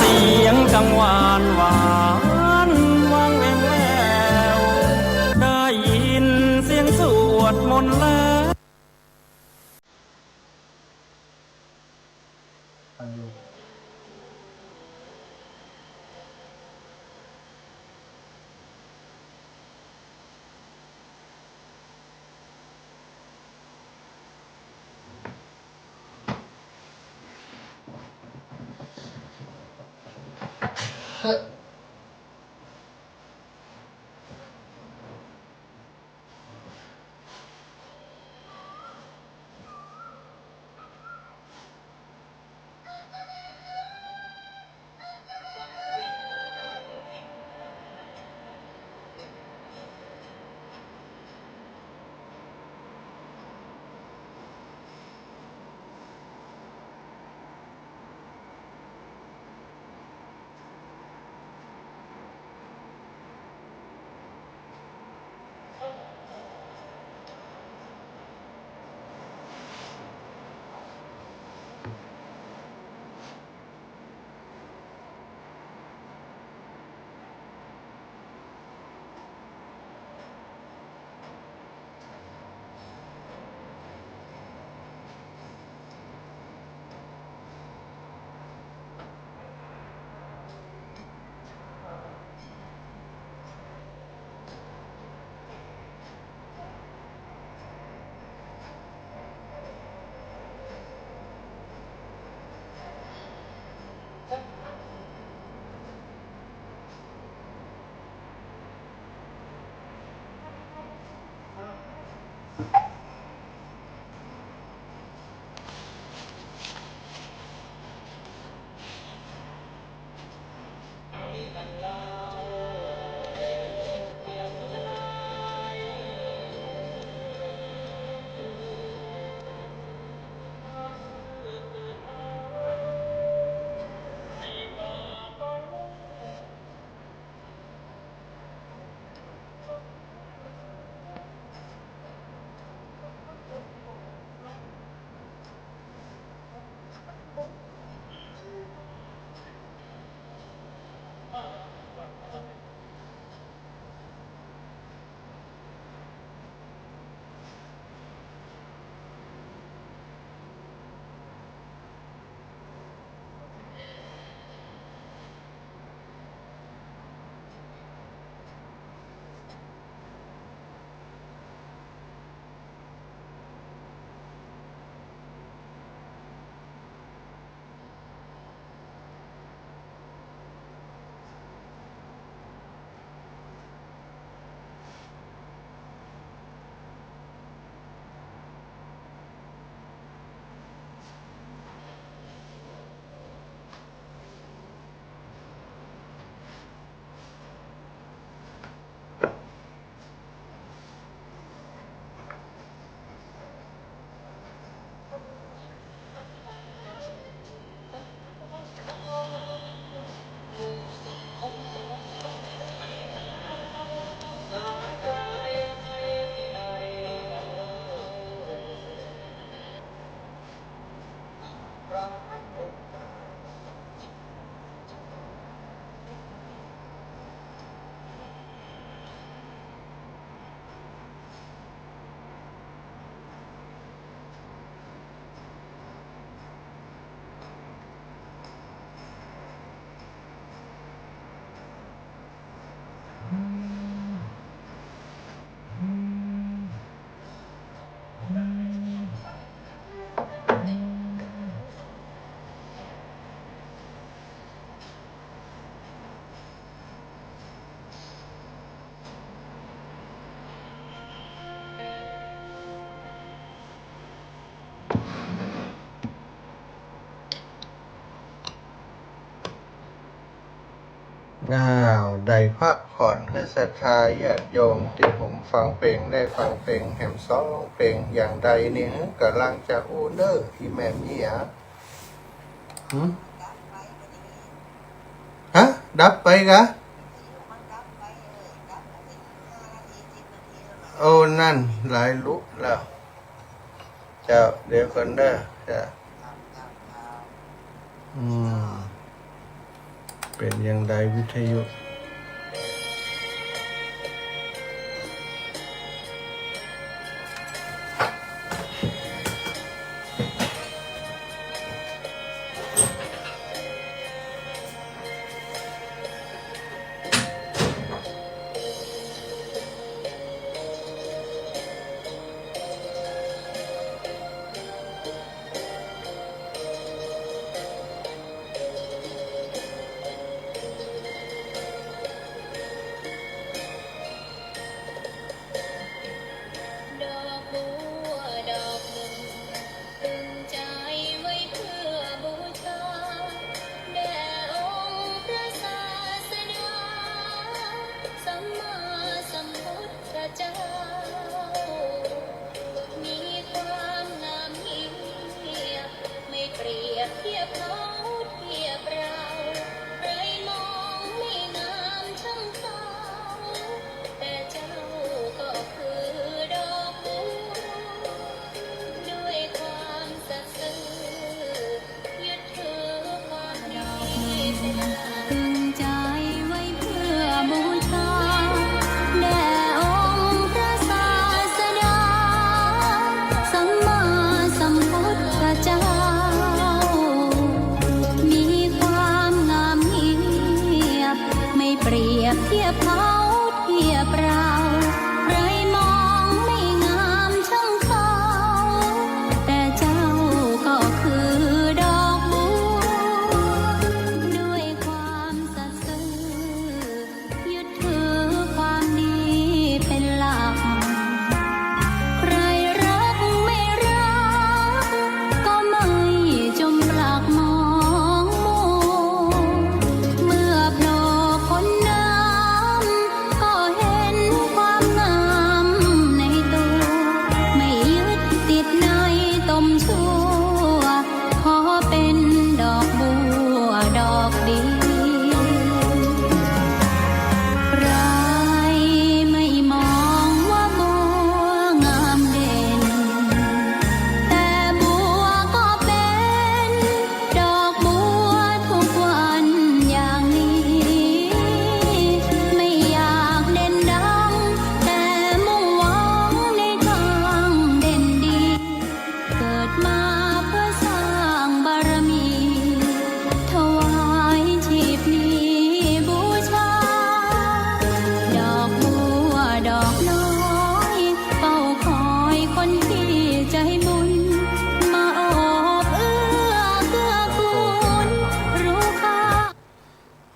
เสียงกังวานหวานวังเวงแววได้ยินเสียงสวดมนต์แล้ว ได้พักผ่อนให้ศรัทธาญาติโยมที่ผมฟังเพลงได้ฟังเพลงแหมซ้องเพลงอย่างใดเนี่ยกำลังจะอูเนอร์ที่แม่เมียฮะดับไปกะโอ้นั่นหลายลุกแล้วเจ้าเดี๋ยวคนเด้อจ้ะเป็นอย่างใดวิทยุ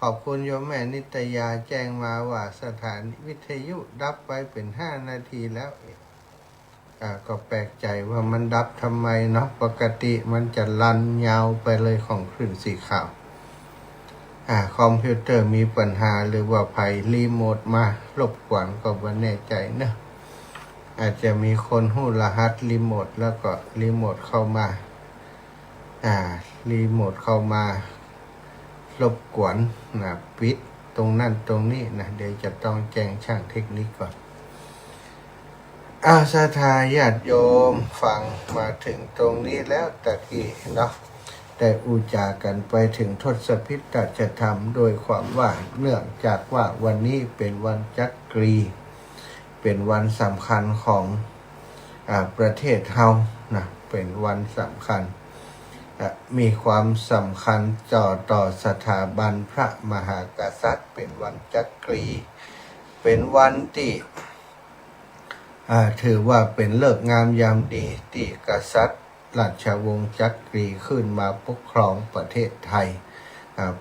ขอบคุณโยมแม่นิตยาแจ้งมาว่าสถานีวิทยุดับไปเป็น5 นาทีแล้วก็แปลกใจว่ามันดับทำไมเนาะปกติมันจะลันยาวไปเลยของคลื่นสีขาวคอมพิวเตอร์มีปัญหาหรือว่าไผรีโมทมารบกวนก็ไม่แน่ใจนะอาจจะมีคนหู้รหัสรีโมทแล้วก็รีโมทเข้ามารบกวนนะปิดตรงนั่นตรงนี้นะเดี๋ยวจะต้องแจ้งช่างเทคนิคก่อนศรัทธาญาติโยมฟังมาถึงตรงนี้แล้วตะกี้เนาะได้อุจากันไปถึงทศพิธจะทำโดยความว่าเนื่องจากว่าวันนี้เป็นวันจักรีเป็นวันสำคัญของประเทศเฮานะเป็นวันสำคัญมีความสำคัญต่อสถาบันพระมหากษัตริย์เป็นวันจักรีเป็นวันที่ถือว่าเป็นฤกษ์งามยามดีที่กษัตริย์ราชวงศ์จักรีขึ้นมาปกครองประเทศไทย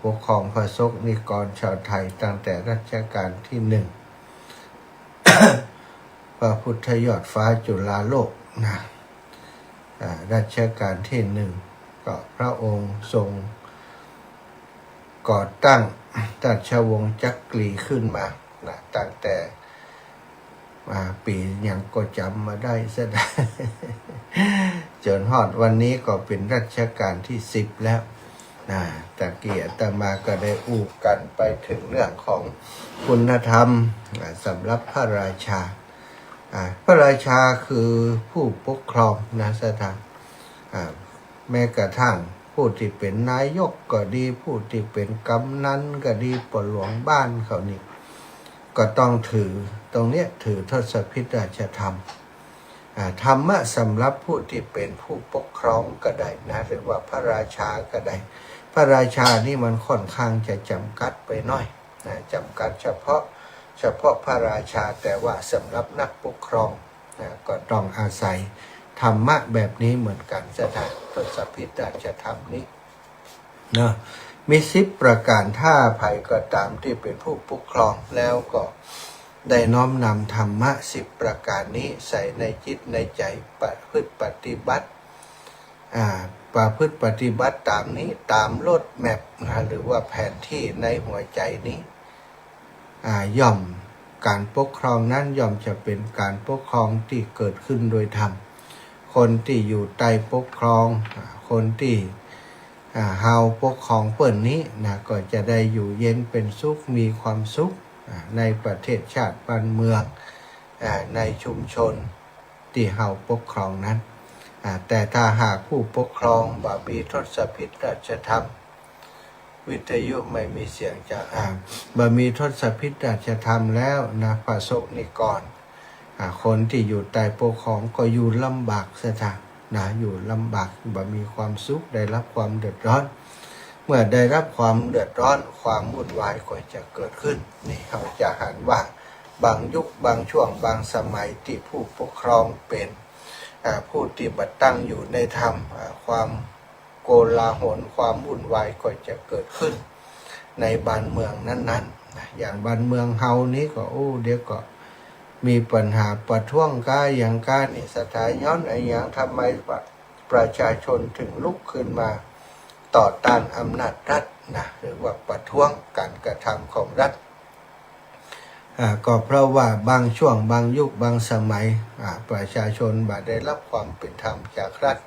ปกครองพระสงฆ์นิกรชาวไทยตั้งแต่รัชกาลที่ 1 พระพุทธยอดฟ้าจุฬาโลกนะรัชกาลที่ 1ก็พระองค์ทรงก่อตั้ง ราชวงศ์จักรีขึ้นมานะตั้งแต่ปียังก็จำมาได้ซะได้ จนฮอดวันนี้ก็เป็นรัชกาลที่10แล้วนะตะเกียรตมาก็ได้อู้กันไปถึงเรื่องของคุณธรรมสำหรับพระราชาพระราชาคือผู้ปกครองนะสถานแม้กระทั่งผู้ที่เป็นนายกก็ดีผู้ที่เป็นกำนันก็ดีปหลวงบ้านเขานี่ก็ต้องถือตรงเนี้ยถือทศพิธราชธรรมธรรมะสำหรับผู้ที่เป็นผู้ปกครองก็ได้นะหรือว่าพระราชาก็ได้พระราชานี่มันค่อนข้างจะจำกัดไปหน่อยนะจำกัดเฉพาะพระราชาแต่ว่าสำหรับนักปกครองนะก็ต้องอาศัยธรรมะแบบนี้เหมือนกันจะได้ทศพิธราชธรรมนี้นะมี10ประการถ้าไผก็ตามที่เป็นผู้ปกครองแล้วก็ได้น้อมนำธรรมะ10ประการนี้ใส่ในจิตในใจประพฤติปฏิบัติตามนี้ตามโลดแมพนะหรือว่าแผนที่ในหัวใจนี้ย่อมการปกครองนั้นย่อมจะเป็นการปกครองที่เกิดขึ้นโดยธรรมคนที่อยู่ใต้ปกครองคนที่เฮาปกครองเปิ่นนี้นะก็จะได้อยู่เย็นเป็นสุขมีความสุขในประเทศชาติบ้านเมืองในชุมชนที่เฮาปกครองนั้นแต่ถ้าหากผู้ปกครองบ่มีทศพิธราชธรรมวิทยุไม่มีเสียงจากบ่มีทศพิธราชธรรมแล้วนะพระสงฆ์นิกรคนที่อยู่ใต้ปกครองก็อยู่ลำบากซะท่านะอยู่ลำบากบ่มีความสุขได้รับความเดือดร้อนเมื่อได้รับความเดือดร้อนความวุ่นวายก็จะเกิดขึ้นนี่เขาจะหันว่าบางยุคบางช่วงบางสมัยที่ผู้ปกครองเป็นผู้ที่บัดตั้งอยู่ในธรรมความโกลาหลความวุ่นวายก็จะเกิดขึ้นในบ้านเมืองนั้นๆอย่างบ้านเมืองเฮานี้ก็เดี๋ยวก็มีปัญหาประท้วงกาอย่างกานี่สถานย้อนไอ้อย่างทำไมประชาชนถึงลุกขึ้นมาต่อต้านอำนาจรัฐนะหรือว่าประท้วงการกระทำของรัฐก็เพราะว่าบางช่วงบางยุคบางสมัยประชาชนบ่ได้รับความเป็นธรรมจากรัฐ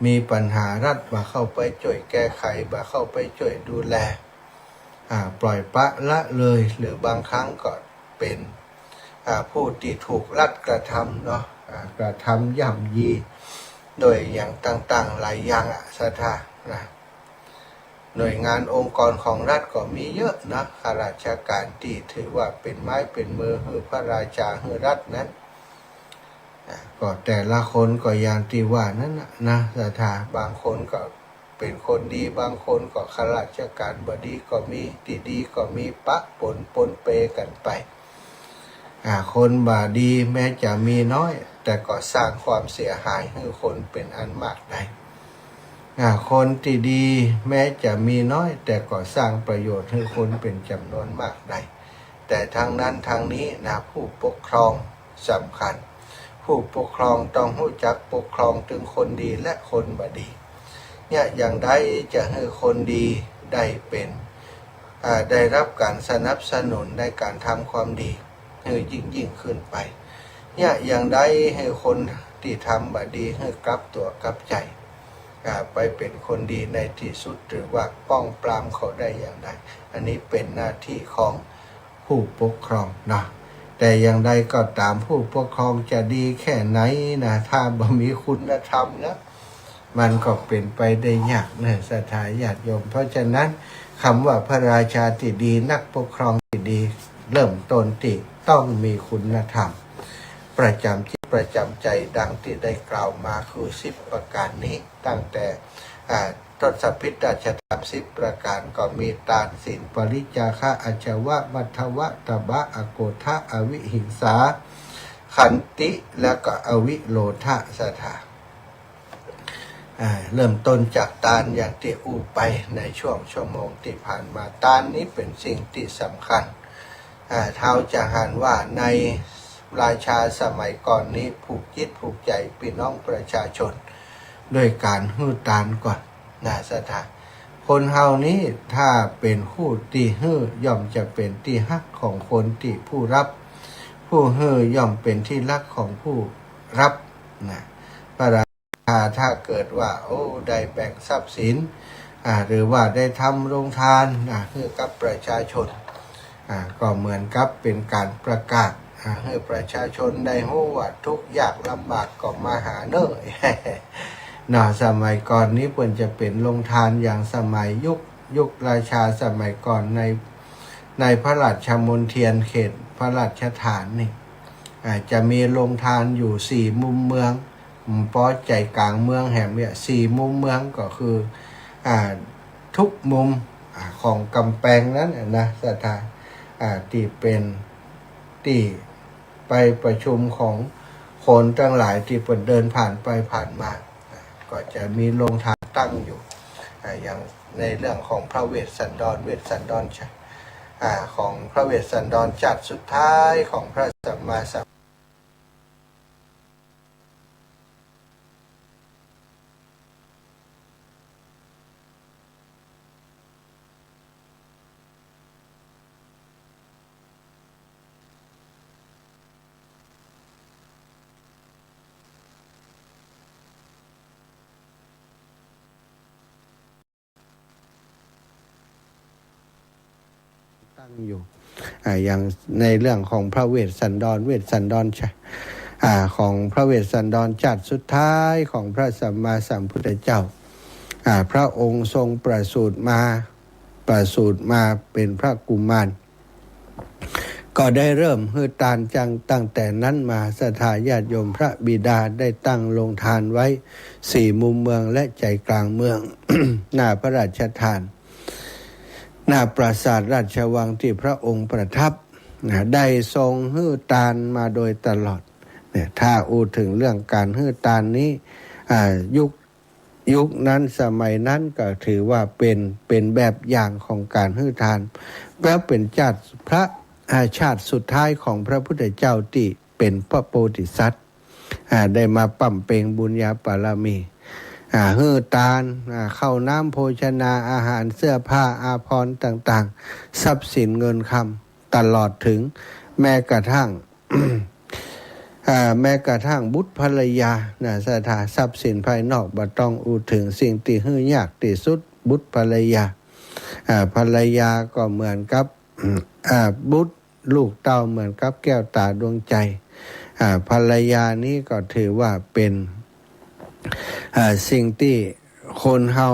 มีปัญหารัฐบ่เข้าไปช่วยแก้ไขบ่เข้าไปช่วยดูแลปล่อยปะละเลยหรือบางครั้งก็เป็นผู้ที่ถูกรัฐกระทำเนาะกระทำย่ำยีโดยอย่างต่างๆหลายอย่างสถานะหน่วยงานองค์กรของรัฐก็มีเยอะนะข้าราชการที่ถือว่าเป็นไม้เป็นมือคือพระราชาคือรัฐนั้นก็แต่ละคนก็อย่างที่ว่านั้นนะสถาบางคนก็เป็นคนดีบางคนก็ข้าราชการบดีก็มีดีๆก็มีปะปนเปกันไปคนบ่ดีแม้จะมีน้อยแต่ก็สร้างความเสียหายให้คนเป็นอันมากได้คนที่ดีแม้จะมีน้อยแต่ก็สร้างประโยชน์ให้คนเป็นจำนวนมากได้แต่ทางนั้นทางนี้นะผู้ปกครองสำคัญผู้ปกครองต้องรู้จักปกครองถึงคนดีและคนบ่ดีเนี่ยอย่างใดจะให้คนดีได้เป็นได้รับการสนับสนุนในการทำความดีให้ยิ่งขึ้นไปเนี่ยอย่างใดให้คนที่ทำบ่ดีให้กลับตัวกลับใจไปเป็นคนดีในที่สุดหรือว่าป้องปรามเขาได้อย่างไรอันนี้เป็นหน้าที่ของผู้ปกครองนะแต่อย่างใดก็ตามผู้ปกครองจะดีแค่ไหนนะถ้าบ่มีคุณธรรมนะมันก็เป็นไปได้ยากนะศรัทธาญาติโยมเพราะฉะนั้นคำว่าพระราชาที่ดีนักปกครองที่ดีเริ่มต้นที่ต้องมีคุณธรรมประจำจิตประจำใจดังที่ได้กล่าวมาคือ10ประการนี้ตั้งแต่ทศพิธราชธรรม10ประการก็มีทานศีลปริจาคะอาชวะมัทวะตบะอโกทะอวิหิงสาขันติและก็อวิโลทะสถาเริ่มต้นจากทานอย่างที่อู้ไปในช่วงชั่วโมงที่ผ่านมาทานนี้เป็นสิ่งที่สำคัญเท้าจะหันว่าในราชาสมัยก่อนนี้ผูกจิตผูกใจพี่น้องประชาชนด้วยการฮื้อทานก่อนนะสถาน คนเฮานี้ถ้าเป็นผู้ที่ฮื้อย่อมจะเป็นที่ฮักของคนที่ผู้รับผู้ฮื้อย่อมเป็นที่รักของผู้รับนะพระราชาถ้าเกิดว่าได้แบ่งทรัพย์สินหรือว่าได้ทำโรงทานให้กับประชาชนก็เหมือนกับเป็นการประกาศให้ประชาชนได้รู้ว่าทุกข์ยากลำบากก็มาหาเน้อ สมัยก่อนนี้เพิ่นจะเป็นโรงทานอย่างสมัยยุคราชาสมัยก่อนในพระราชมณฑลเขตพระราชฐานนี่จะมีโรงทานอยู่4มุมเมืองเพราะใจกลางเมืองแห่งเนี่ย4มุมเมืองก็คือทุกมุมของกำแพงนั้นนะสถานที่เป็นที่ไปประชุมของคนทั้งหลายที่เพิ่นเดินผ่านไปผ่านมาก็จะมีโรงทานตั้งอยู่อย่างในเรื่องของพระเวสสันดรของพระเวสสันดรจัดสุดท้ายของพระสัมมาสัมพุทธตั้งอยู่อย่างในเรื่องของพระเวสสันดรของพระเวสสันดรจัดสุดท้ายของพระสัมมาสัมพุทธเจ้าพระองค์ทรงประสูติมาเป็นพระกุมารก็ได้เริ่มฮือตานจังตั้งแต่นั้นมาศรัทธาญาติโยมพระบิดาได้ตั้งโรงทานไว้4มุมเมืองและใจกลางเมือง หน้าพระราชทานหน้าปราสาทราชวังที่พระองค์ประทับได้ทรงฮื้อตานมาโดยตลอดเนี่ยถ้าพูดถึงเรื่องการฮื้อตานนี้ยุคนั้นสมัยนั้นก็ถือว่าเป็นแบบอย่างของการฮื้อทานแล้วเป็นพระชาติสุดท้ายของพระพุทธเจ้าที่เป็นพระโพธิสัตว์ได้มาปั่มเปงบุญญาบารมีฮื้อตานข้าวน้ำโภชนาอาหารเสื้อผ้าอาภรณ์ต่างๆทรัพย์สินเงินคำตลอดถึงแม้กระทั่ง บุตรภรรยาสถาทรัพย์สินภายนอกบ่ต้องอูถึงสิ่งที่ฮื้อยากที่สุดบุตรภรรยาภรรยาก็เหมือนกับบุตรลูกเต้าเหมือนกับแก้วตาดวงใจภรรยานี้ก็ถือว่าเป็นสิ่งที่คนเฮา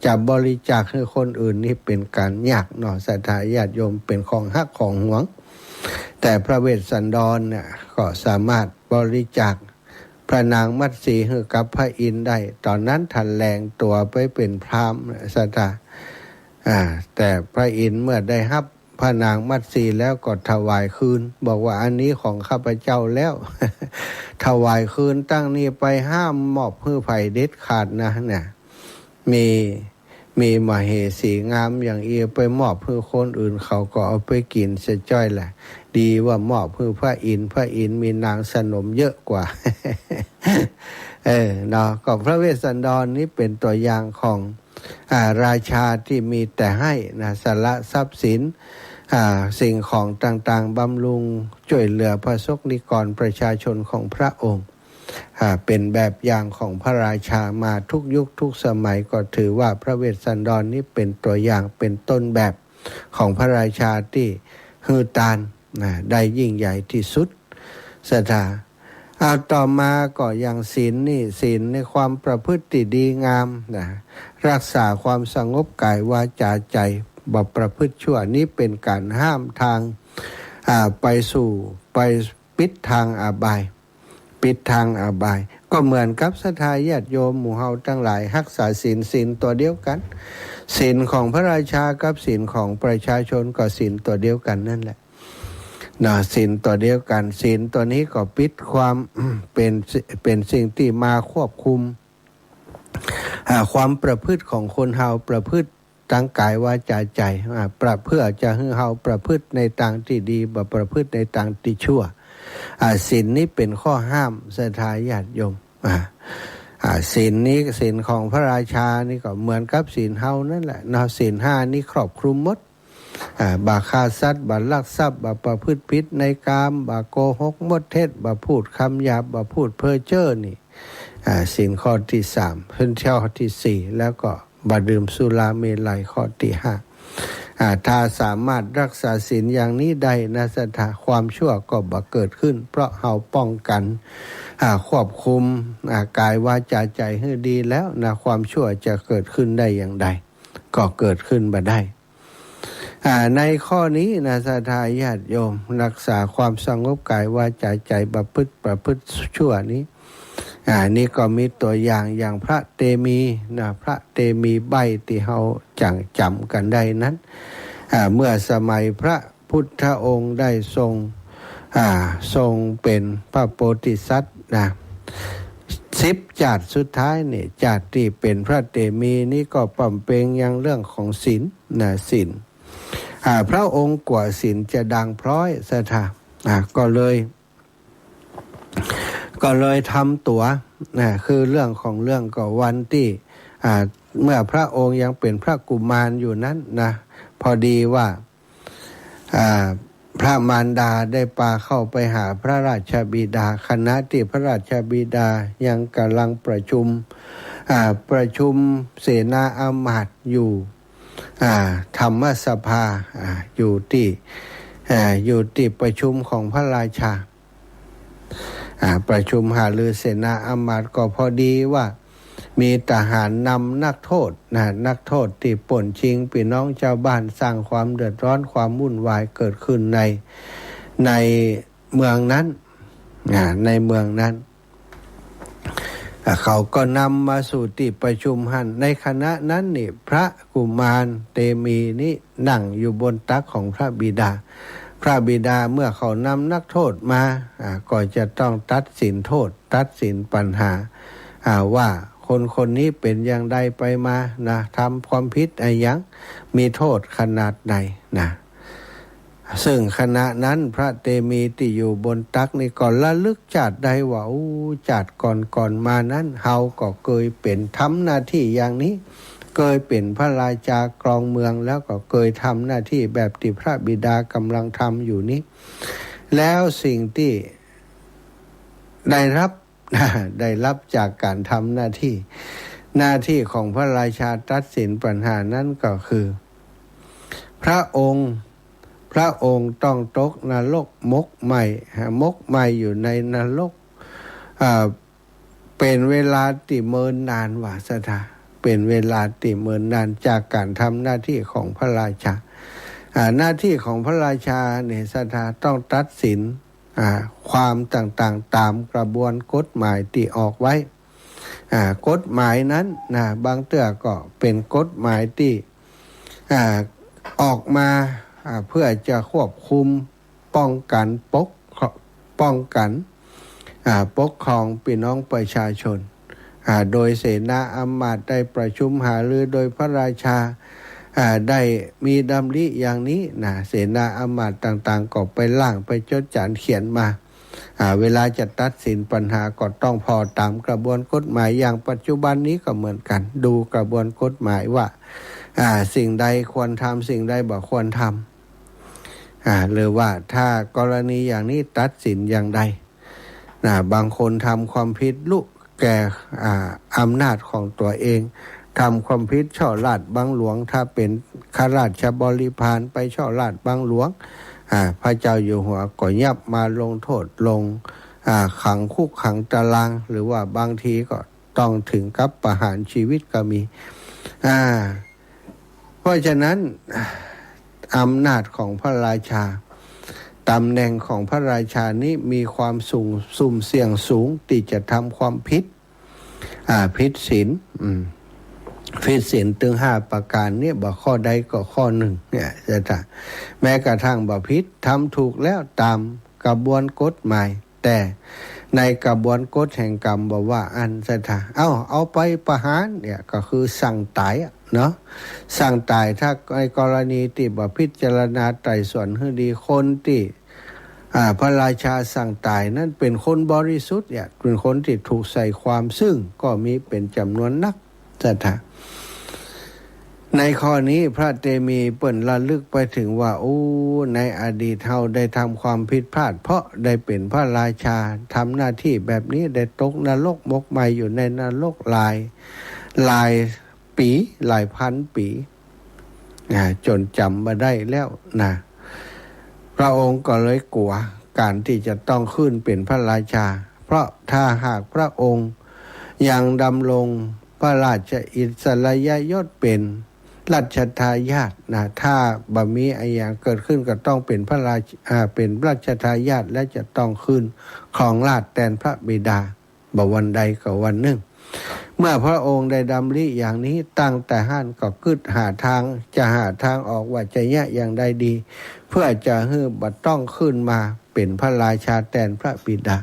จะบริจาคให้คนอื่นนี่เป็นการยากเนาะศรัทธาญาติโยมเป็นของฮักของหวงแต่พระเวสสันดรเนี่ยก็สามารถบริจาคพระนางมัตสีให้กับพระอินทร์ได้ตอนนั้นท่านแรงตัวไปเป็นพราหมณ์ศรัทธาแต่พระอินทร์เมื่อได้รับพระนางมัตสีแล้วก็ถวายคืนบอกว่าอันนี้ของข้าพเจ้าแล้ว ถวายคืนตั้งนี้ไปห้ามมอบให้ไผเด็ดขาดนะเนี่ยมีมเหสีงามอย่างไปมอบให้คนอื่นเขาก็เอาไปกินเสียจ้อยแหละดีว่ามอบให้พระอินทร์มีนางสนมเยอะกว่า เนาะก็พระเวสสันดรนี้เป็นตัวอย่างของราชาที่มีแต่ให้นะสละทรัพย์สินสิ่งของต่างๆบำรุงช่วยเหลือพระสงฆ์นิกรประชาชนของพระองค์เป็นแบบอย่างของพระราชามาทุกยุคทุกสมัยก็ถือว่าพระเวสสันดรนี้เป็นตัวอย่างเป็นต้นแบบของพระราชาที่ฮือตานได้ยิ่งใหญ่ที่สุดศรัทธาต่อมาก็อย่างศีลนี่ศีลในความประพฤติดีงามรักษาความสงบกายวาจาใจบ่ประพฤติชั่วนี้เป็นการห้ามทางไปปิดทางอบายก็เหมือนกับศรัทธาญาติโยมหมู่เฮาทั้งหลายรักษาศีลตัวเดียวกันศีลของพระราชากับศีลของประชาชนก็ศีลตัวเดียวกันนั่นแหละศีลตัวเดียวกันศีลตัวนี้ก็ปิดความ เป็นสิ่งที่มาควบคุมความประพฤติของคนเฮาประพฤติตั้งกายวาจาใจเพื่อจะให้เฮาประพฤติในทางที่ดีบ่ประพฤติในทางที่ชั่วศีลนี้เป็นข้อห้ามศรัทธาญาติโยม ศีลนี้ศีลของพระราชานี่ก็เหมือนกับศีลเฮานั่นแหละเนาะศีล5นี่ครอบคลุมหมดบาฆ่าสัตว์บาลักทรัพย์บาประพฤติผิดในกามบาโกหกมดเท็จบาพูดคำหยาบบาพูดเพ้อเจ้อนี่ศีลข้อที่3เพิ่นข้อที่4แล้วก็บาดื่มสุราเมลัยข้อที่5ถ้าสามารถรักษาศีลอย่างนี้ได้นะสถาความชั่วก็บ่เกิดขึ้นเพราะเฮาป้องกันควบคุมกายวาจาใจให้ดีแล้วนะความชั่วจะเกิดขึ้นได้อย่างใดก็เกิดขึ้นบ่ได้ในข้อนี้นะศรัทธาญาติโยมรักษาความสงบกายวาจาใจประพฤติชั่วนี้นี่ก็มีตัวอย่างพระเตมีนะพระเตมีใบที่เฮาจำกันได้นั้นเมื่อสมัยพระพุทธองค์ได้ทรงเป็นพระโพธิสัตว์นะ10 จาตุสุดท้ายนี่จาตุที่เป็นพระเตมีนี่ก็ปำเพ็งอย่างเรื่องของศีลนะศีลพระองค์กว่าศีลจะดังพร้อยศรัทธาก็เลยทำตัวคือเรื่องของเรื่องก็วันที่เมื่อพระองค์ยังเป็นพระกุมารอยู่นั้นนะพอดีว่าพระมารดาได้พาเข้าไปหาพระราชบิดาขณะที่พระราชบิดายังกำลังประชุมเสนาอามาตย์อยู่ธรรมสภาอยู่ที่ประชุมของพระราชาประชุมหารือเสนาอามาตย์ก็พอดีว่ามีทหารนำนักโทษที่ป่นชิงพี่น้องชาวบ้านสร้างความเดือดร้อนความวุ่นวายเกิดขึ้นในเมืองนั้นในเมืองนั้นเขาก็นำมาสู่ที่ประชุมหันในคณะนั้นนี่พระกุมารเตมีนี่นั่งอยู่บนตักของพระบิดาพระบิดาเมื่อเขานำนักโทษมาก็จะต้องตัดสินโทษตัดสินปัญหาว่าคนนี้เป็นอย่างใดไปมานะทำความผิดอะไรยังมีโทษขนาดไหนนะซึ่งขณะนั้นพระเตมีที่อยู่บนตักนี่ก็ระลึกชาติใดว่าชาติก่อนมานั้นเฮาก็เคยเป็นทำหน้าที่อย่างนี้เคยเป็นพระราชากรองเมืองแล้วก็เคยทำหน้าที่แบบที่พระบิดากำลังทำอยู่นี้แล้วสิ่งที่ได้รับจากการทำหน้าที่ของพระราชาตัดสินปัญหานั้นก็คือพระองค์ต้องตกนรกมกใหม่อยู่ในนรกเป็นเวลาที่เมินนานว่าศรัทธาเป็นเวลาที่เมินนานจากการทำหน้าที่ของพระราชาหน้าที่ของพระราชาเนี่ยศรัทธาต้องตัดสินความต่างๆตามกระบวนกฎหมายที่ออกไว้กฎหมายนั้นนะบางเตื้อก็เป็นกฎหมายที่ออกมาเพื่อจะควบคุมป้องกันปกครองพี่น้องประชาชนโดยเสนาอามาตย์ได้ประชุมหารือโดยพระราชาได้มีดำริอย่างนี้นะเสนาอามาตย์ต่างๆก็ไปล่างไปจดจานเขียนมาเวลาจะตัดสินปัญหาก็ต้องพอตามกระบวนกฎหมายอย่างปัจจุบันนี้ก็เหมือนกันดูกระบวนกฎหมายว่าสิ่งใดควรทำสิ่งใดบ่ควรทำหรือว่าถ้ากรณีอย่างนี้ตัดสินอย่างใดบางคนทำความผิดลุแก่อำนาจของตัวเองทำความผิดช่อราชบังหลวงถ้าเป็นข้าราชบริพารไปช่อราชบังหลวงพระเจ้าอยู่หัวก็ยับมาลงโทษลงขังคุกขังตารางหรือว่าบางทีก็ต้องถึงกับประหารชีวิตก็มีเพราะฉะนั้นอำนาจของพระราชาตำแหน่งของพระราชานี้มีความสุ่มเสี่ยงสูงที่จะทำความผิดศีลถึง5ประการเนี่ยบ่ข้อใดก็ข้อหนึ่งเนี่ยจะแม้กระทั่งบ่ผิดทำถูกแล้วตามกระบวนกฎหมายแต่ในกระบวนกฎแห่งกรรมบอกว่าอันจะเอาไปประหารเนี่ยก็คือสั่งตายเนาะสั่งตายถ้าในกรณีที่บ่พิจารณาไตร่สวนให้ดีคนที่ พระราชาสั่งตายนั้นเป็นคนบริสุทธิ์เนี่ยเป็นคนที่ถูกใส่ความซึ่งก็มีเป็นจำนวนนักศรัทธาในข้อนี้พระเตมีเปิ่นระลึกไปถึงว่าในอดีตเฮาได้ทำความผิดพลาดเพราะได้เป็นพระราชาทำหน้าที่แบบนี้ได้ตกนรกมกไหมอยู่ในนรกหลายปีหลายพันปีจนจำมาได้แล้วนะพระองค์ก็เลยกลัวการที่จะต้องขึ้นเป็นพระราชาเพราะถ้าหากพระองค์ยังดำรงพระราชอิสริยยศเป็นรัชทายาทนะถ้าบ่มีอะไรอย่างเกิดขึ้นก็ต้องเป็นพระราชเป็นรัชทายาทและจะต้องขึ้นครองราชย์แทนพระบิดาบ่วันใดก็วันหนึ่งเมื่อพระองค์ได้ดำริอย่างนี้ตั้งแต่ห้านก็คิดหาทางออกว่าจะแยะอย่างใดดีเพื่อจะให้บัดต้องขึ้นมาเป็นพระราชาแทนพระบิดา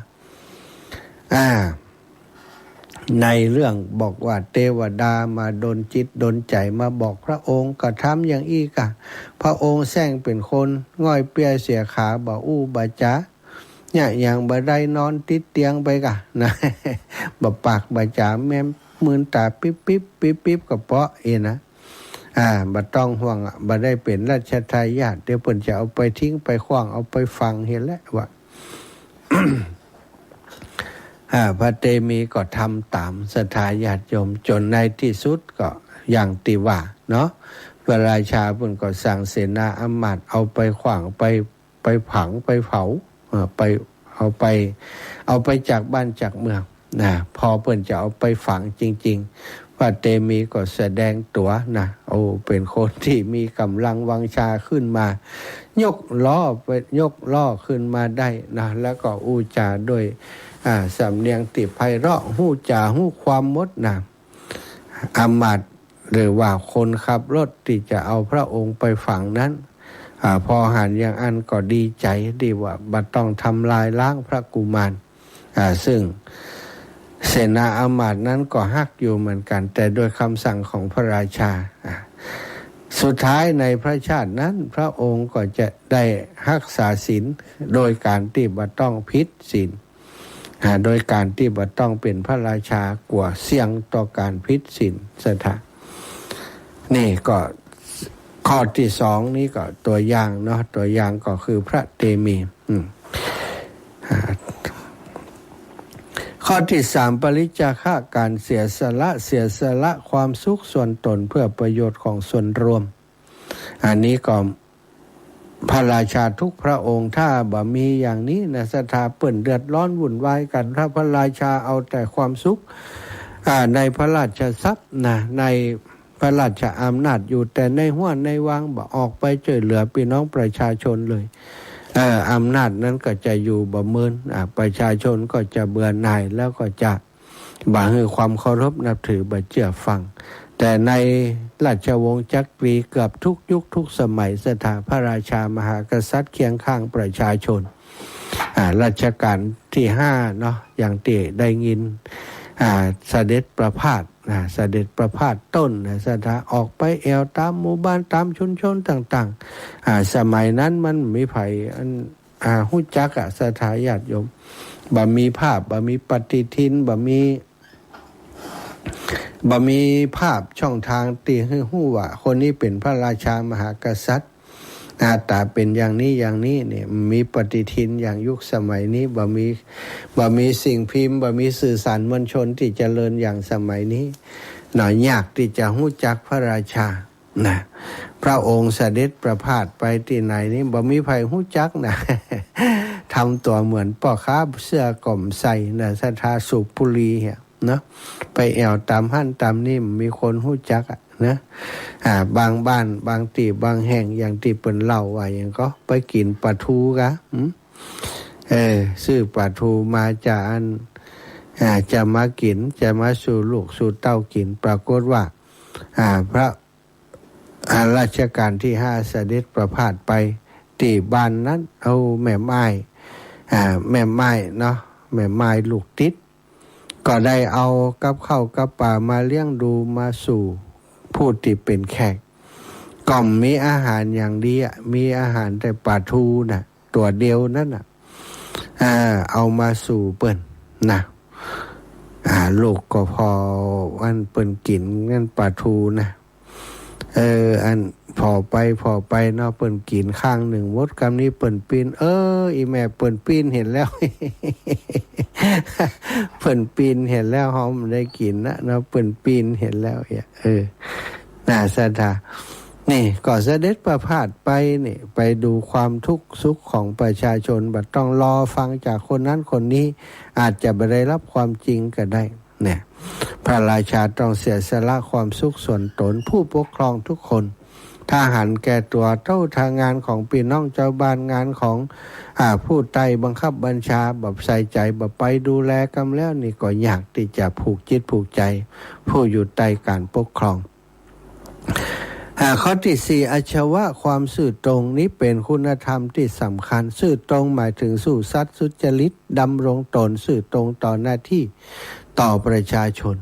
ในเรื่องบอกว่าเทวดามาดลจิตดลใจมาบอกพระองค์ก็ทำอย่างอีกอะพระองค์แซงเป็นคนง่อยเปียเสียขาบ่บาจ๋าเนี่ยอย่างบ่ได้นอนติดเตียงไปกะนะบ่ปากบ่จ๋าแม่มืนตาปิ๊บปิ๊บปิ๊บปิ๊บก็เพาะนะบ่ต้องห่วงบ่ได้เป็นราชทายาทเดี๋ยวเพิ่นจะเอาไปทิ้งไปขว้างเอาไปฝังเห็นแล้วว่า พระเตมีก็ทำตามศรัทธาญาติโยมจนในที่สุดก็อย่างที่ว่าเนาะพระราชาเพิ่นก็สั่งเสนาอำมาตย์เอาไปขว้างไปผังไปเผาไปเอาไปจากบ้านจากเมืองนะพอเพิ่นจะเอาไปฝังจริงๆพระเตมีก็แสดงตัวนะเป็นคนที่มีกำลังวังชาขึ้นมายกล้อขึ้นมาได้นะแล้วก็อู้จาด้วยสำเนียงติไพเราะฮู้จาฮู้ความมดนะอำมาตย์หรือว่าคนขับรถที่จะเอาพระองค์ไปฝังนั้นพอหันอย่างอันก็ดีใจดีว่าบัดต้องทำลายล้างพระกุมารซึ่งเสนาอำมาตย์นั้นก็ฮักอยู่เหมือนกันแต่โดยคำสั่งของพระราชาสุดท้ายในพระชาตินั้นพระองค์ก็จะได้รักษาศีลโดยการที่บัดต้องผิดศีลโดยการที่บัดต้องเป็นพระราชากว่าเสี่ยงต่อการผิดศีลศรัทธานี่ก็ข้อที่สองนี้ก็ตัวอย่างเนาะตัวอย่างก็คือพระเตมีข้อที่สามปริจาคะการเสียสละความสุขส่วนตนเพื่อประโยชน์ของส่วนรวมอันนี้ก็พระราชาทุกพระองค์ถ้าบ่มีอย่างนี้นะศรัทธาเปิ่นเดือดร้อนวุ่นวายกันถ้าพระราชาเอาแต่ความสุขในพระราชทรัพย์นะในพระราชอำนาจอยู่แต่ในห้วนในวังบ่ออกไปช่วยเหลือพี่น้องประชาชนเลยอำนาจนั้นก็จะอยู่บ่เมินประชาชนก็จะเบื่อหน่ายแล้วก็จะบ่ให้ความเคารพนับถือบ่เชื่อฟังแต่ในราชวงศ์จักรีเกือบทุกยุคทุกสมัยสถาพระราชามหากษัตริย์เคียงข้างประชาชนรัชกาลที่5เนาะอย่างที่ได้ยินเสด็จประพาสต้นสถาออกไปแอวตามหมู่บ้านตามชุมชนต่างๆสมัยนั้นมันมีไผฮู้จักสถาญาติโยมบ่มีภาพบ่มีปฏิทินบ่มีภาพช่องทางที่ให้ฮู้ว่าคนนี้เป็นพระราชามหากษัตริย์หน้าตาเป็นอย่างนี้เนี่ยมีปฏิทินอย่างยุคสมัยนี้บ่มีสิ่งพิมพ์บ่มีสื่อสารมวลชนที่เจริญอย่างสมัยนี้หน่อยยากที่จะฮู้จักพระราชานะพระองค์เสด็จประพาสไปที่ไหนนี่บ่มีไผฮู้จักนะ ทำตัวเหมือนพ่อค้าเสื้อกล่อมใส่นะศรัทธาสูบบุหรี่เนาะไปแอวตามหั่นตามนี่มีคนฮู้จักนะบางบ้านบางที่บางแห่งอย่างที่เปิ้นเล่าว่าอย่างก็ไปกินปลาทูกะซื้อปลาทูมาจากอันจะมากินจะมาสู่ลูกสู่เต้ากินปรากฏว่าพระรัชกาลที่5เสด็จประพาสไปที่บ้านนั้นเอาแม่ไม้เนาะแม่ไม้ลูกติดก็ได้เอากับข้าวกับปลามาเลี้ยงดูมาสู่ผู้ที่เป็นแขกก็มีอาหารอย่างดีมีอาหารแต่ปลาทูน่ะตัวเดียวนั่นน่ะ เอามาสู่เปิ้นนะลูกก็พออันเปิ้นกินงั้นปลาทูนะอันพอไปเนาะเปิ้นกินข้างหนึ่งมดกำนี้เปิ้นปีนอีแม่เปิ้นปีนเห็นแล้ว เปิ้นปีนเห็นแล้วเฮาไม่ได้กินนะเนาะเปิ้นปีนเห็นแล้วน่าศรัทธานี่ก็เสด็จประพาสไปนี่ไปดูความทุกข์สุขของประชาชนบัดต้องรอฟังจากคนนั้นคนนี้อาจจะไม่ได้รับความจริงก็ได้เนี่ยพระราชาต้องเสียสละความสุขส่วนตนผู้ปกครองทุกคนถ้าหันแก่ตัวเท่าทางงานของพี่น้องเจ้าบ้านงานของผู้ใต้บังคับบัญชาแบบใส่ใจแบบไปดูแลกันแล้วนี่ก็อยากที่จะผูกจิตผูกใจผู้อยู่ใต้การปกครองข้อที่ 4อาชวะความซื่อตรงนี้เป็นคุณธรรมที่สำคัญซื่อตรงหมายถึงสู้สัตย์สุจริตดำรงตนซื่อตรงต่อหน้าที่ต่อประชาชน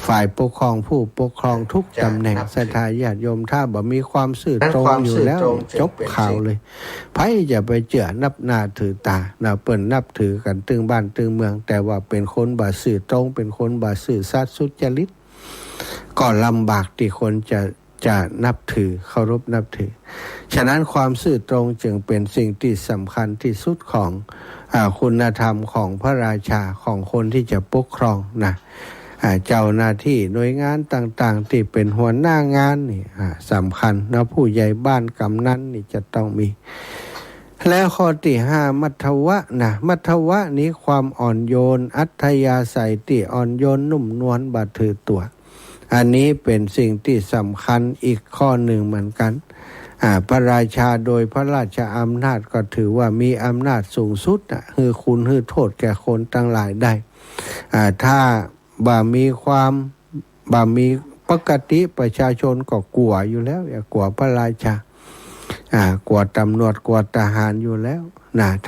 ฝ่ายปกครองผู้ปกครองทุกตำแหน่งศรัทธาญาติโยมถ้าบ่มีความซื่อตรงอยู่แล้วจบข่าวเลยไผจะไปเจือนับหน้าถือตาเปิ้นนับถือกันตึงบ้านตึงเมืองแต่ว่าเป็นคนบ่ซื่อตรงเป็นคนบ่ซื่อสัตย์สุจริตก็ลำบากที่คนจะนับถือเคารพนับถือฉะนั้นความซื่อตรงจึงเป็นสิ่งที่สำคัญที่สุดของคุณธรรมของพระราชาของคนที่จะปกครองนะเจ้าหน้าที่หน่วยงานต่างๆที่เป็นหัวหน้างานนี่สำคัญนะผู้ใหญ่บ้านกำนันนี่จะต้องมีแล้วข้อที่ 5มัทวะนะมัทวะนี้ความอ่อนโยนอัธยาศัยที่อ่อนโยนนุ่มนวลบ่ถือตัวอันนี้เป็นสิ่งที่สำคัญอีกข้อหนึ่งเหมือนกันพระราชาโดยพระราชอำนาจก็ถือว่ามีอำนาจสูงสุดคือคุณคือโทษแก่คนทั้งหลายได้ถ้าบ่มีปกติประชาชนก็กลัวอยู่แล้วกลัวพระราชากลัวตำรวจกลัวทหารอยู่แล้ว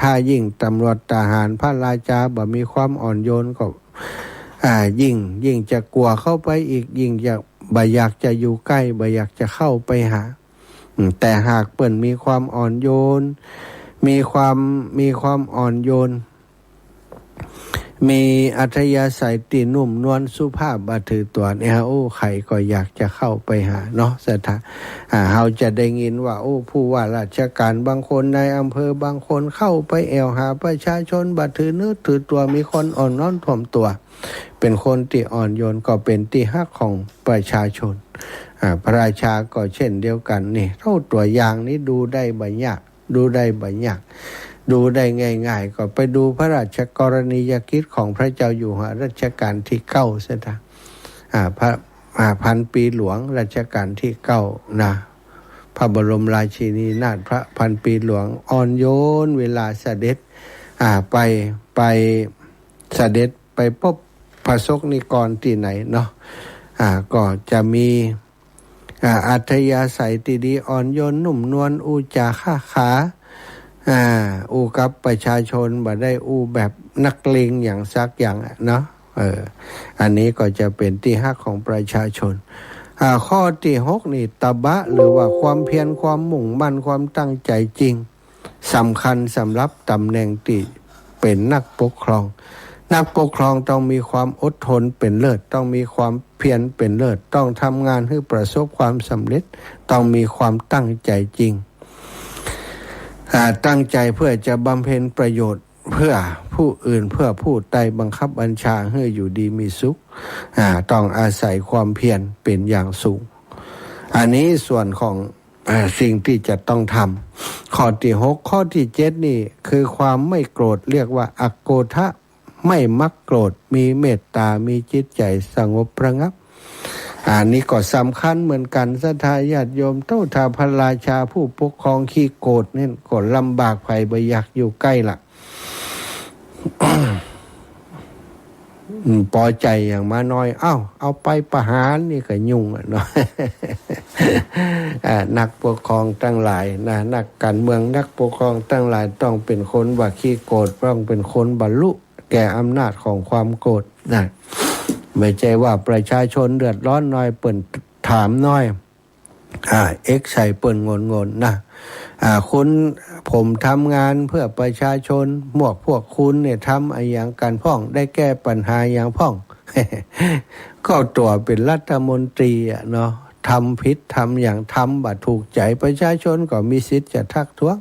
ถ้ายิ่งตำรวจทหารพระราชาบ่มีความอ่อนโยนก็ยิ่งจะกลัวเข้าไปอีกยิ่งจะบ่อยากจะอยู่ใกล้บ่อยากจะเข้าไปหาแต่หากเปิ้นมีความอ่อนโยนมีความอ่อนโยนมีอัธยาศัยที่นุ่มนวลสุภาพบ่ถือตัวเนี่ยใครก็อยากจะเข้าไปหาเนาะศรัทธาเราจะได้ยินว่าผู้ว่าราชการบางคนในอำเภอบางคนเข้าไปแอวหาประชาชนบ่ถือเนื้อถือตัวมีคนอ่อนน้อมถ่อมตัวเป็นคนที่อ่อนโยนก็เป็นที่ฮักของประชาชนพระราชาก็เช่นเดียวกันนี่เท่าตัวอย่างนี้ดูได้บ่ยากดูได้ง่ายๆก็ไปดูพระราชกรณียกิจของพระเจ้าอยู่หัวรัชกาลที่9ซะนะพระพันปีหลวงรัชกาลที่9นะพระบรมราชินีนาถพระพันปีหลวงอ่อนโยนเวลาเสด็จไปเสด็จไปพบพระสงฆ์นิกรที่ไหนเนาะก็จะมีอัธยาศัยที่ดีอ่อนโยนนุ่มนวลอุจาขากับประชาชนบ่ได้แบบนักเลงอย่างซักอย่างเนาะอันนี้ก็จะเป็นที่ฮักของประชาชนข้อที่ 6นี่ตบะหรือว่าความเพียรความมุ่งมั่นความตั้งใจจริงสำคัญสำหรับตำแหน่งที่เป็นนักปกครองต้องมีความอดทนเป็นเลิศต้องมีความเพียรเป็นเลิศต้องทำงานให้ประสบความสำเร็จต้องมีความตั้งใจจริงตั้งใจเพื่อจะบำเพ็ญประโยชน์เพื่อผู้อื่นเพื่อผู้ใต้บังคับบัญชาให้อยู่ดีมีสุขต้องอาศัยความเพียรเป็นอย่างสูงอันนี้ส่วนของสิ่งที่จะต้องทำข้อที่ 6ข้อที่ 7นี่คือความไม่โกรธเรียกว่าอโกฏะไม่มักโกรธมีเมตตามีจิตใจสงบระงับอันนี้ก็สำคัญเหมือนกันศรัทธาญาติโยมเท่าทาพระราชาผู้ปกครองขี้โกรธนี่ก็ลำบากภัยบ่อยากอยู่ใกล้ละ พอใจอย่างมาน้อยเอาไปประหารนี่ก็ยุ่งเนาะ นักปกครองทั้งหลายนะนักการเมืองนักปกครองทั้งหลายต้องเป็นคนว่าขี้โกรธต้องเป็นคนบรรลุแก่อำนาจของความโกรธนะไม่ใช่ว่าประชาชนเดือดร้อนน้อยเปิ่นถามน้อยใส่เปิ่นงนนะคุณ ผมทำงานเพื่อประชาชนพวกคุณเนี่ยทำอย่างการพ่องได้แก้ปัญหาอย่างพ่อง ก็ตัวเป็นรัฐมนตรีอ่ะเนาะทำผิดทำอย่างทำบัดถูกใจประชาชนก็มีสิทธิ์จะทักท้วง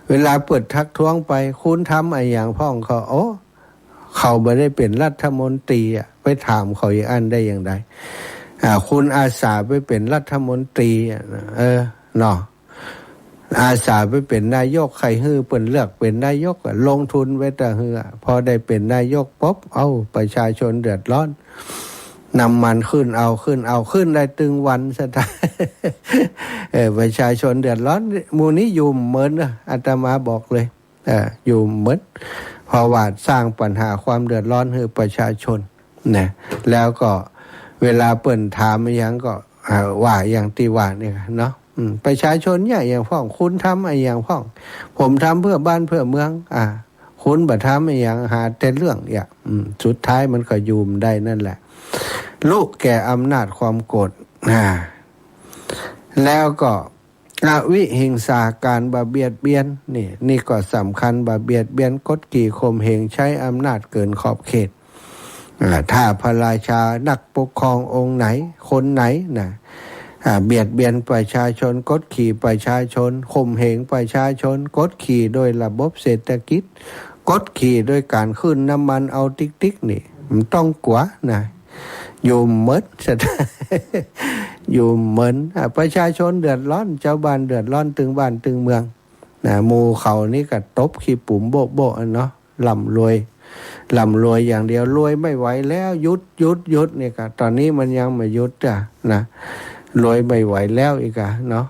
เวลาเปิดทักท้วงไปคุณทำอย่างพ่องเขาเขาไม่ได้เป็นรัฐมนตรีอ่ะไปถามเขาอย่างอันได้อย่างไรคุณอาสาไปเป็นรัฐมนตรีเนาะอาสาไปเป็นนายกใครฮื้อเปิ่นเลือกเป็นนายกลงทุนไว้แต่ฮื้อพอได้เป็นนายกปุ๊บประชาชนเดือดร้อนนำมันขึ้นได้ตึงวันซะท่า ประชาชนเดือดร้อนหมู่นี้อยู่เหมือนอาตมาบอกเลยอยู่เหมือนเพราะว่าสร้างปัญหาความเดือดร้อนให้ประชาชนนะแล้วก็เวลาเปิ่นถามอย่างก็ว่าอย่างตีว่าเนี่ยเนาะประชาชนอย่างพ่องคุณทำอย่างพ่องผมทำเพื่อบ้านเพื่อเมืองคุณบ่ทำอย่างหาแต่เรื่องสุดท้ายมันก็ยูมได้นั่นแหละลูกแก่อำนาจความโกรธแล้วก็อวิหิงสาการบาเบียดเบียนนี่ก็สำคัญบาเบียดเบียนกดขี่ข่มเหงใช้อำนาจเกินขอบเขตถ้าพระราชานักปกครององค์ไหนคนไหนเบียดเบียนประชาชนกดขี่ประชาชนข่มเหงประชาชนกดขี่โดยระบบเศรษฐกิจกดขี่โดยการขึ้นน้ำมันเอาติ๊กนี่มันต้องกว่าอยู่เหมือนอยู่เหมือนประชาชนเดือดร้อนเจ้าบ้านเดือดร้อนตึงบ้านตึงเมืองหมู่เขานี่ก็ตบขี้ปุ่มโบะเนาะร่ำรวยอย่างเดียวรวยไม่ไหวแล้วหยุดนี่ก็ตอนนี้มันยังไม่หยุดนะรวยไม่ไหวแล้วอีกเนาะ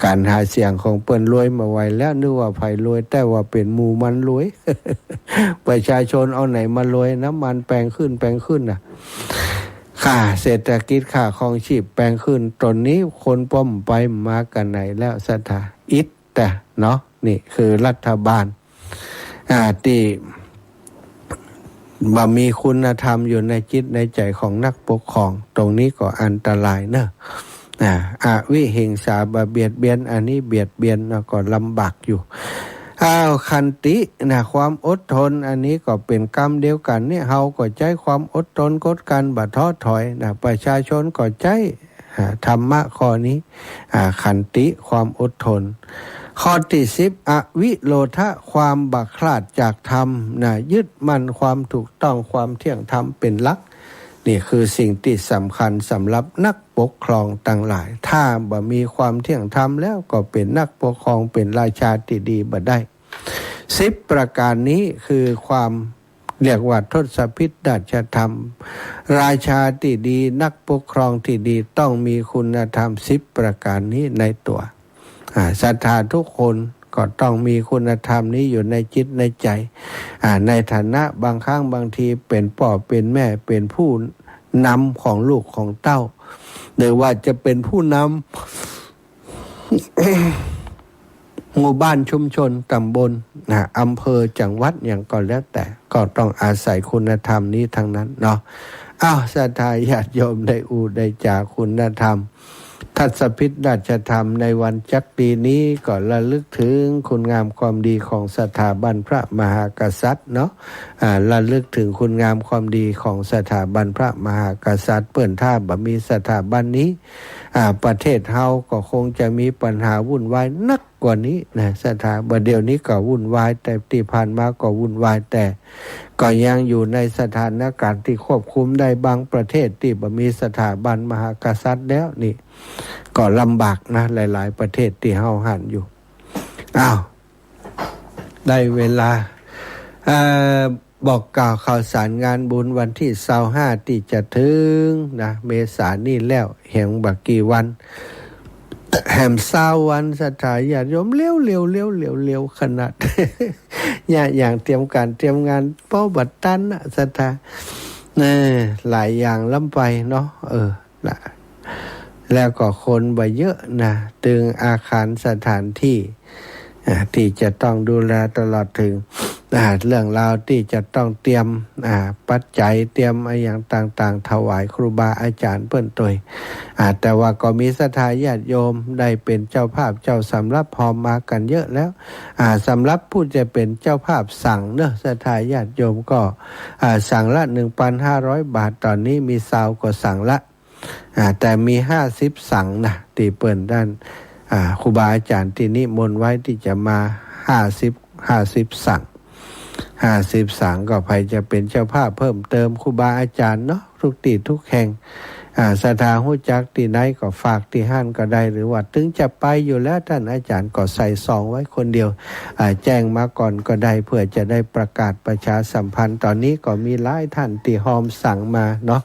การหาเสียงของเปิ้นรวยมาไหวแล้วนึกว่าไผรวยแต่ว่าเป็นหมู่มันรวย ประชาชนเอาไหนมารวยน้ำมันแพงขึ้นค่าเศรษฐกิจค่าครองชีพแพงขึ้นตอนนี้คนป้อมไปมากันไหนแล้วสถาอิดแต่เนาะนี่คือรัฐบาลที่บ่มีคุณธรรมอยู่ในจิตในใจของนักปกครองตรงนี้ก็อันตรายเนอะอวิหิงสาบเบียดเบียนอันนี้เบียดเบียนก็ลำบากอยู่ขันติความอดทนอันนี้ก็เป็นกรรมเดียวกันนี่เฮาก็ใจความอดทนกดกันบ่ท้อถอยประชาชนก็ใจธรรมะข้อนี้ขันติความอดทนข้อที่10อวิโลทะความบักคลาดจากธรรมยึดมั่นความถูกต้องความเที่ยงธรรมเป็นหลักนี่คือสิ่งที่สำคัญสำหรับนักปกครองต่างหลายถ้าบ่มีความเที่ยงธรรมแล้วก็เป็นนักปกครองเป็นราชาที่ดีบ่ได้10ประการนี้คือความเรียกว่าทศพิธราชธรรมราชาที่ดีนักปกครองที่ดีต้องมีคุณธรรม10ประการนี้ในตัวศรัทธาทุกคนก็ต้องมีคุณธรรมนี้อยู่ในจิตในใจในฐานะบางครั้งบางทีเป็นพ่อเป็นแม่เป็นผู้นำของลูกของเต้าหรือว่าจะเป็นผู้นำ หมู่บ้านชุมชนตำบลอำเภอจังหวัดอย่างก็แล้วแต่ก็ต้องอาศัยคุณธรรมนี้ทั้งนั้นเนาะศรัทธาญาติโยมได้ได้จากคุณธรรมทัศพิธราชธรรมในวันจักรีนี้ก็ระลึกถึงคุณงามความดีของสถาบันพระมหากษัตริย์เนาะระลึกถึงคุณงามความดีของสถาบันพระมหากษัตริย์เปิ้นถ้าบ่มีสถาบันนี้ประเทศเฮาก็คงจะมีปัญหาวุ่นวายนักกว่านี้สถาบันเดี๋ยวนี้ก็วุ่นวายแต่ที่ผ่านมาก็วุ่นวายแต่ก็ยังอยู่ในสถานการณ์ที่ควบคุมได้บางประเทศที่บ่มีสถาบันมหากษัตริย์แล้วนี่ก็ลำบากนะหลายๆประเทศที่เฮาหันอยู่ได้เวลาบอกกล่าวข่าวสารงานบุญวันที่25ที่จะถึงเมษายนนี้แล้วแห่งบักกี่วันแหม20วันสถาญาติโยมเร็วขนาด อย่างเตรียมการเตรียมงานเป้าบัดตันสถาหลายอย่างล้ำไปเนาะแล้วก็คนบ่เยอะตึงอาคารสถานที่ที่จะต้องดูแลตลอดถึง เรื่องราวที่จะต้องเตรียมปัจจัยเตรียมอะไรอย่างต่างๆถวายครูบาอาจารย์เปิ้นตวยแต่ว่าก็มีศรัทธาญาติโยมได้เป็นเจ้าภาพเจ้าสำรับพร้อมมากันเยอะแล้วสำรับผู้จะเป็นเจ้าภาพสั่งเนอะศรัทธาญาติโยมก็สั่งละ 1,500 บาทตอนนี้มีซาวก็สั่งละแต่มี50สั่งนะที่เปิ้นด้านครูบาอาจารย์ที่นิมนต์ไว้ที่จะมา50สั่งสั่งก็ใครจะเป็นเจ้าภาพเพิ่มเติมครูบาอาจารย์เนาะทุกที่ทุกแห่งศรัทธาหู้จักที่ไหนก็ฝากที่ห้านก็ได้หรือว่าถึงจะไปอยู่แล้วท่านอาจารย์ก็ใส่ซองไว้คนเดียวแจ้งมาก่อนก็ได้เพื่อจะได้ประกาศประชาสัมพันธ์ตอนนี้ก็มีหลายท่านที่หอมสั่งมาเนาะ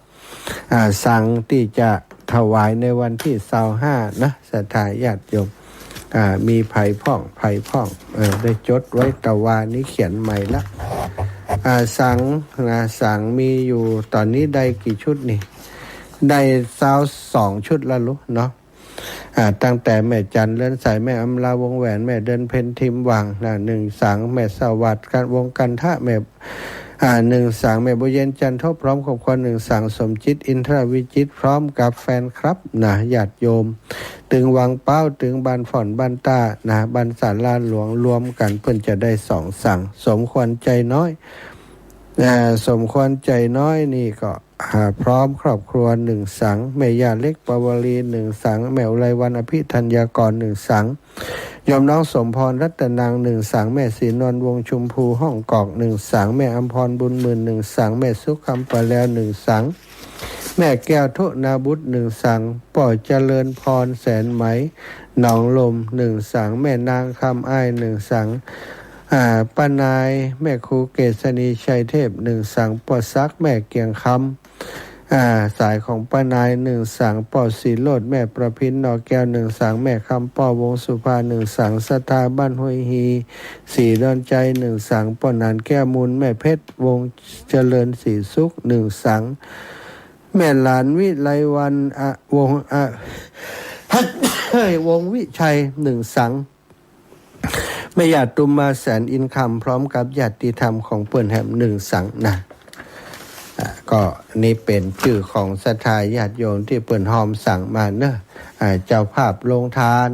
สั่งที่จะถวายในวันที่25นะศรัทธาญาติโยมมีไผ่พ่องได้จดไว้ตะวานี้เขียนใหม่ละสั่งมีอยู่ตอนนี้ได้กี่ชุดนี่ได้2ชุดละลูกเนาะตั้งแต่แม่จันเลื่อนสายแม่อำลาวงแหวนแม่เดินเพนทิมวัง1สั่งแม่สวัสดิ์การวงกันทะแม่1สั่งแม่บุญเย็นจันทบพร้อมกับคน1สั่งสมจิตอินทรวิจิตพร้อมกับแฟนครับญาติโยมตึงวังเป้าตึงบันฝ่อนบันตาบันสารลานหลวงรวมกันเพิ่นจะได้2สั่งสมควรใจน้อยสมควรใจน้อยนี่ก็พร้อมครอบครัว1สังแม่ย่าเล็กปวลี1สังแม่อุไรวันอภิธัญญากร1สังยมน้องสมพรรัตนาง1สังแม่ศรีนวลวงชุมพูห้องกอก1สังแม่อำพรบุญหมื่น1สังแม่สุขคำปะแล้ว1สังแม่แก้วทุนาบุตร1สังป่อเจริญพรแสนไหมหนองลม1สังแม่นางคำอ้าย1สังป้านายแม่ครูเกษณีชัยเทพ1สังป่อซักแม่เกียงคำสายของป้านาย1สังป่อศรีโลดแม่ประพินนอแก้ว1สังแม่คำป่อวงสุภา1สังสถาบ้านห้วยฮีสีดอนใจ1สังป่อนานแก้วมูลแม่เพชรวงเจริญศรีสุข1สังแม่หลานวิไลวันวงวงวิชัย1สังแม่ญาติตุมมาแสนอินคำพร้อมกับญาติธรรมของเปิ้นแหม1สังนะก็นี่เป็นชื่อของศรัทธาญาติโยมที่เปิ้นหอมสั่งมาเนอะเจ้าภาพลงทาน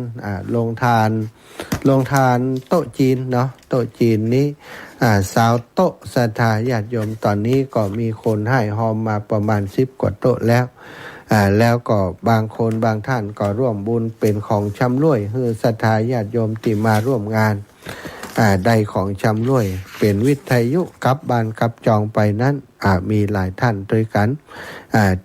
โต๊ะจีนเนาะโต๊ะจีนนี้สาวโต๊ะศรัทธาญาติโยมตอนนี้ก็มีคนให้หอมมาประมาณ10กว่าโต๊ะแล้วก็บางคนบางท่านก็ร่วมบุญเป็นของชำร่วยคือศรัทธาญาติโยมที่มาร่วมงานได้ของชำร่วยเป็นวิทยุกับบ้านกับจองไปนั้นมีหลายท่านด้วยกัน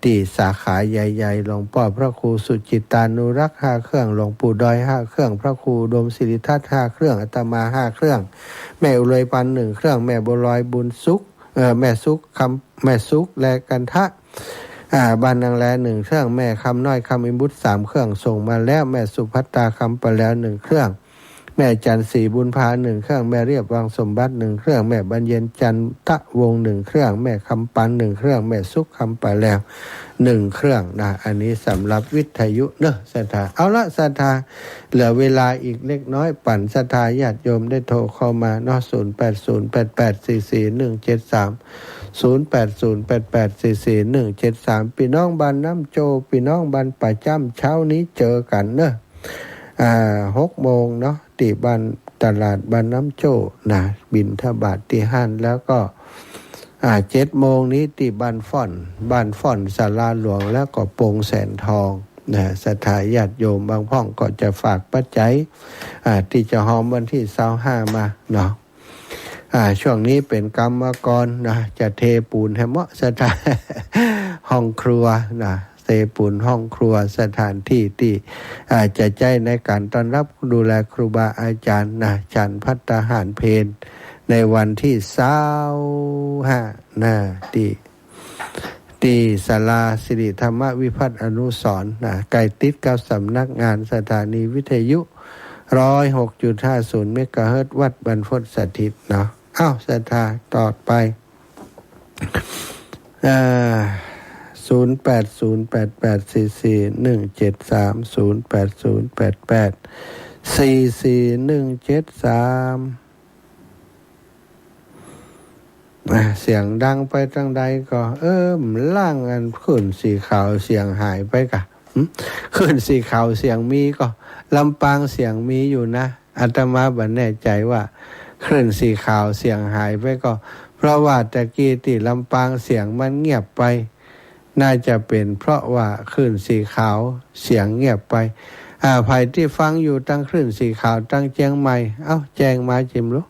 ที่สาขาใหญ่ๆหลวงพ่อพระครูสุจิตานุรักษ์5เครื่องหลวงปู่ดอย5เครื่องพระครูดมศิริทัศน์5เครื่องอาตมา5เครื่องแม่อุไรปัน1เครื่องแม่บัวลอยบุญสุขแม่สุขและกันทะบ้านนางแล1เครื่องแม่คำน้อยคำอิมบุตร3เครื่องส่งมาแล้วแม่สุภัตตาคำไปแล้ว1เครื่องแม่จันศรีบุญพา1เครื่องแม่เรียบวังสมบัติ1เครื่องแม่บรรเย็นจันทะวง1เครื่องแม่คำปัน1เครื่องแม่สุขคำไปแล้ว1เครื่องอันนี้สำหรับวิทยุเนอะศรัทธาเอาละศรัทธาเหลือเวลาอีกเล็กน้อยปั่นศรัทธาญาติโยมได้โทรเข้ามาเนาะ08088441730808844173พี่น้องบ้านน้ำโจพี่น้องบ้านป่าจ้ำเช้านี้เจอกันเนอะ6 โมงเนาะที่บ้านตลาดบ้านน้ำโจบิณฑบาตที่ห้านแล้วก็7 โมงนี้ที่บ้านฟ่อนศาลาหลวงแล้วก็โปงแสนทองศรัทธาญาติโยมบางพ่องก็จะฝากปัจจัยที่จะหอมวันที่25มาเนาะช่วงนี้เป็นกรรมกรจะเทปูนให้เหมาะสถานห้องครัวเทปูนห้องครัวสถานที่ที่จะใจในการต้อนรับดูแลครูบาอาจารย์ฉันภัตตาหารเพลในวันที่25ที่ศาลาสิริธรรมวิพัฒน์อนุสรณ์ใกล้ติดกับสำนักงานสถานีวิทยุ 106.50 เมกะเฮิรตซ์วัดบรรพตสถิตเนาะศรัทธาต่อไป08088441730808844173 เสียงดังไปทางใดก็ล่างอันขึ้นสีขาวเสียงหายไปกะขึ้นสีขาวเสียงมีก็ลำปางเสียงมีอยู่นะอาตมาบันแน่ใจว่าขึ้นสีขาวเสียงหายไปก็เพราะว่าตะกี้ที่ลำปางเสียงมันเงียบไปน่าจะเป็นเพราะว่าขึ้นสีขาวเสียงเงียบไปภัยที่ฟังอยู่ตั้งขึ้นสีขาวตั้งแจ้งใหม่แจ้งมาจิมรู้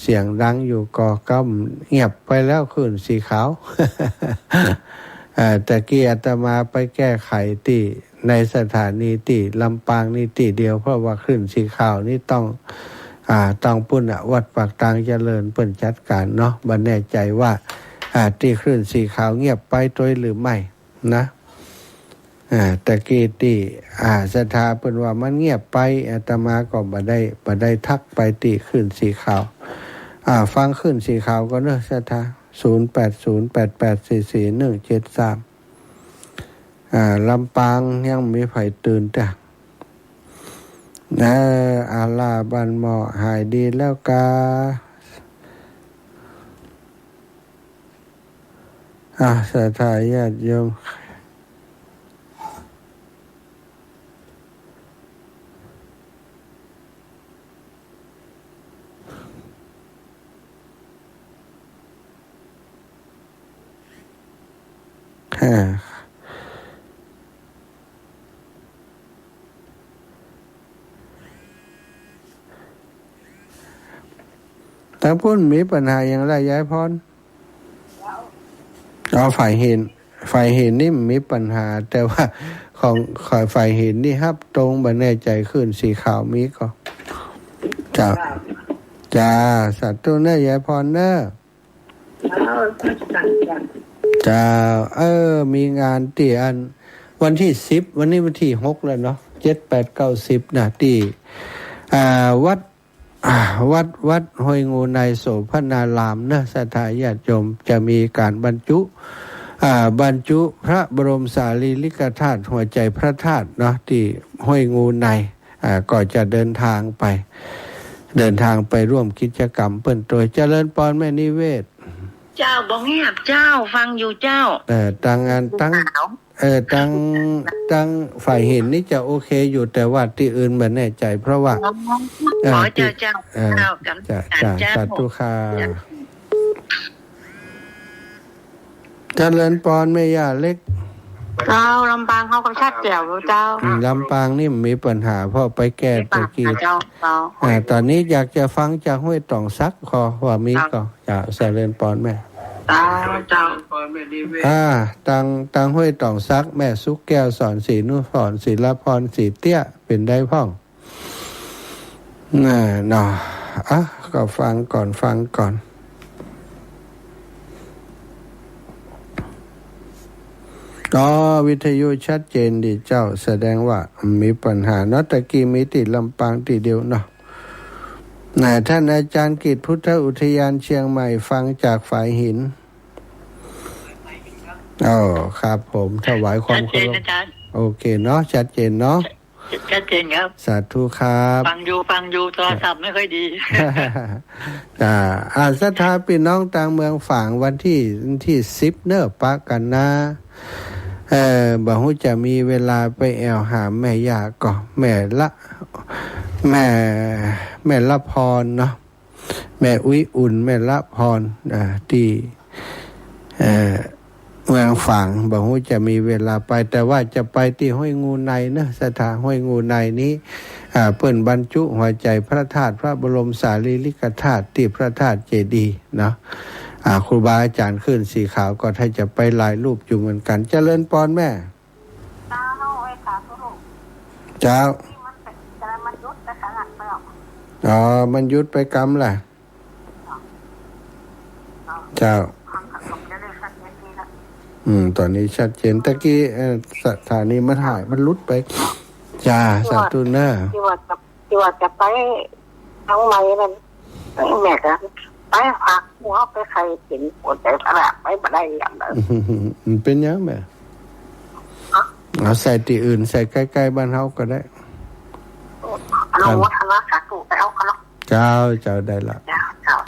เสียงดังอยู่ก็เงียบไปแล้วขึ้นสีขาว แต่กี้อาตมาไปแก้ไขที่ในสถานีที่ลำปางนี่ที่เดียวเพราะว่าขึ้นสีขาวนี่ต้องปุ่นวัดปากตางเจริญเปิ้นจัดการเนาะบันแน่ใจว่าที่ขึ้นสีขาวเงียบไปโดยหรือไม่นะแต่กี้ที่สถาเปิ้นว่ามันเงียบไปอาตมาก็บ่ได้ทักไปที่ขึ้นสีขาวฟังขึ้นสีขาวก็เนอะสถา0808844173ลำปางยังมีไผตื่นจ้ะอาลาบันหมอหายดีแล้วกาสถาญาติโยมทางพุ่นมีปัญหาอย่างไรยายพรฝ่ายเห็นนี่มีปัญหาแต่ว่าของฝ่ายเห็นนี่ครับตรงบันแน่ใจขึ้นสีขาวมีก็จ้าสัตว์ตัวเน้อยายพรเน้อจ้ามีงานที่อันวันที่10วันนี้วันที่6แล้วเนาะ7 8 9 10นะที่วัดห้วยงูในโสภณารามนะสถาญาติโยมจะมีการบรรจุพระบรมสารีริกธาตุหัวใจพระธาตุเนาะที่ห้วยงูในก็จะเดินทางไปร่วมกิจกรรมเปิ้นโดยเจริญพรแม่นิเวศเจ้าบ่เงียบเจ้าฟังอยู่เจ้าตั้งฝ่ายเห็นนี่จะโอเคอยู่แต่ว่าที่อื่นไม่แน่ใจเพราะว่าขอเจ้ากับสาธุค่ะเจริญพรแม่ย่าเล็กเจ้าลำปางเขาก็ชัดแจ๋วเจ้าลำปางนี่มีปัญหาเพราะไปแก้ตะกี้ตอนนี้อยากจะฟังจากห้วยต่องซักขอว่ามีก็จะเจริญพรแม่เจ้าตังห้วยต่องซักแม่สุกแก้วสอนศรีนุพรศิลพรศรีเตี้ยเป็นได้พ่องเนาะก็ฟังก่อนวิทยุชัดเจนดีเจ้าแสดงว่ามีปัญหาเนาะตะกี้มีติดลำปางติดเดียวเนาะท่านอาจารย์กิตพุทธอุทยานเชียงใหม่ฟังจากฝายหินครับผมถวายความเคารพโอเคเนาะชัดเจนเนาะชัดเจนครับสาธุครับฟังอยู่โทรศัพท์ไม่ค่อยดีศรัทธาพี่น้องต่างเมืองฝั่งวันที่10เนอะปะกันนะบ่ฮู้จะมีเวลาไปแอวหาแม่ย่าก็แม่ละพรเนาะแม่อุ้ยอุ่นแม่ละพรที่เมืองฝั่งบ่ฮู้จะมีเวลาไปแต่ว่าจะไปที่ห้วยงูในนะสถานห้วยงูในนี้เปิ้นบรรจุหัวใจพระธาตุพระบรมสารีริกธาตุที่พระธาตุเจดีย์เนาะครูบาอาจารย์ขึ้นสีขาวก็ถ้าจะไปหลายรูปอยู่เหมือนกันเจริญพรแม่เจ้ามันยุดไปกรรมแหละเจ้าตอนนี้ชัดเจนตะกี้สถานีมันหายมันลุดไปจ้าสาธุเนอะที่ว่าจะไปทั้งไม้นั่นแม่ก็ไปหักหัวไปใครเห็นปวดใจตลาดไปบ่ได้อย่างนั้นมันเป็นยังไงเอาใส่ที่อื่นใส่ใกล้ๆบ้านเฮาก็ได้เอาวัฒนธรรมสาธุไปเอาเขาเจ้าได้ละ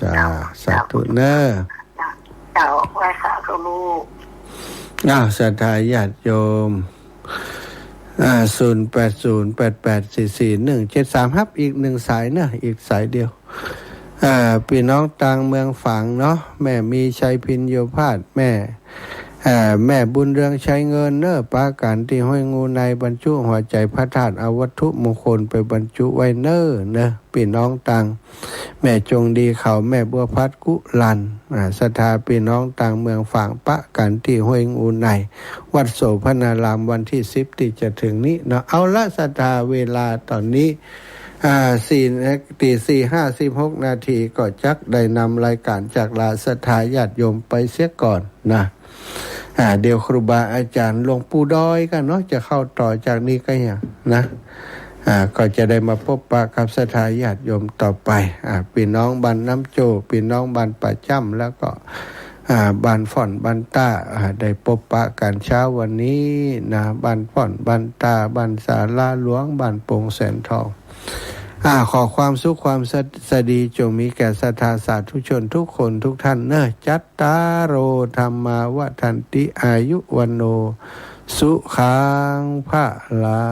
เจ จ้าสาธุเนอะ เจ้าไหว้ค่ะก็ลูก ศรัทธาญาติโยม0808844173ครับอีกหนึ่งสายนะอีกสายเดียวพี่น้องต่างเมืองฝางเนาะแม่มีชัยพินโยภาสแม่บุญเรืองใช้เงินเนอะปาการที่ห้อยงูในบรรจุหัวใจพระธาตุเอาวัตถุมงคลไปบรรจุไว้เนอะพี่น้องต่างแม่จงดีเขาแม่บัวพัดกุลันศรัทธาพี่น้องต่างเมืองฝางปะกันที่ห้วยงูในวัดโสภณารามวันที่10ที่จะถึงนี้เนาะเอาละศรัทธาเวลาตอนนี้4:56 นาทีก็จักได้นำรายการจากลาศรัทธาญาติโยมไปเสียก่อนนะเดี๋ยวครูบาอาจารย์หลวงปู่ดอยกันเนาะจะเข้าต่อจากนี้ก็อย่างนะก็จะได้มาพบปะกับศรัทธาญาติโยมต่อไปพี่น้องบ้านน้ำโจพี่น้องบ้านป่าจ้ำแล้วก็บ้านฝ่อนบ้านต้าได้พบปะกันเช้าวันนี้นะบ้านฝ่อนบ้านต้าบ้านศาลาหลวงบ้านโป่งแสนทองขอความสุขความสดีจงมีแก่ศรัทธาสาธุชนทุกคนทุกท่านเนอะจัตตาโรธรรมาวทันติอายุวันโนสุขังภะลา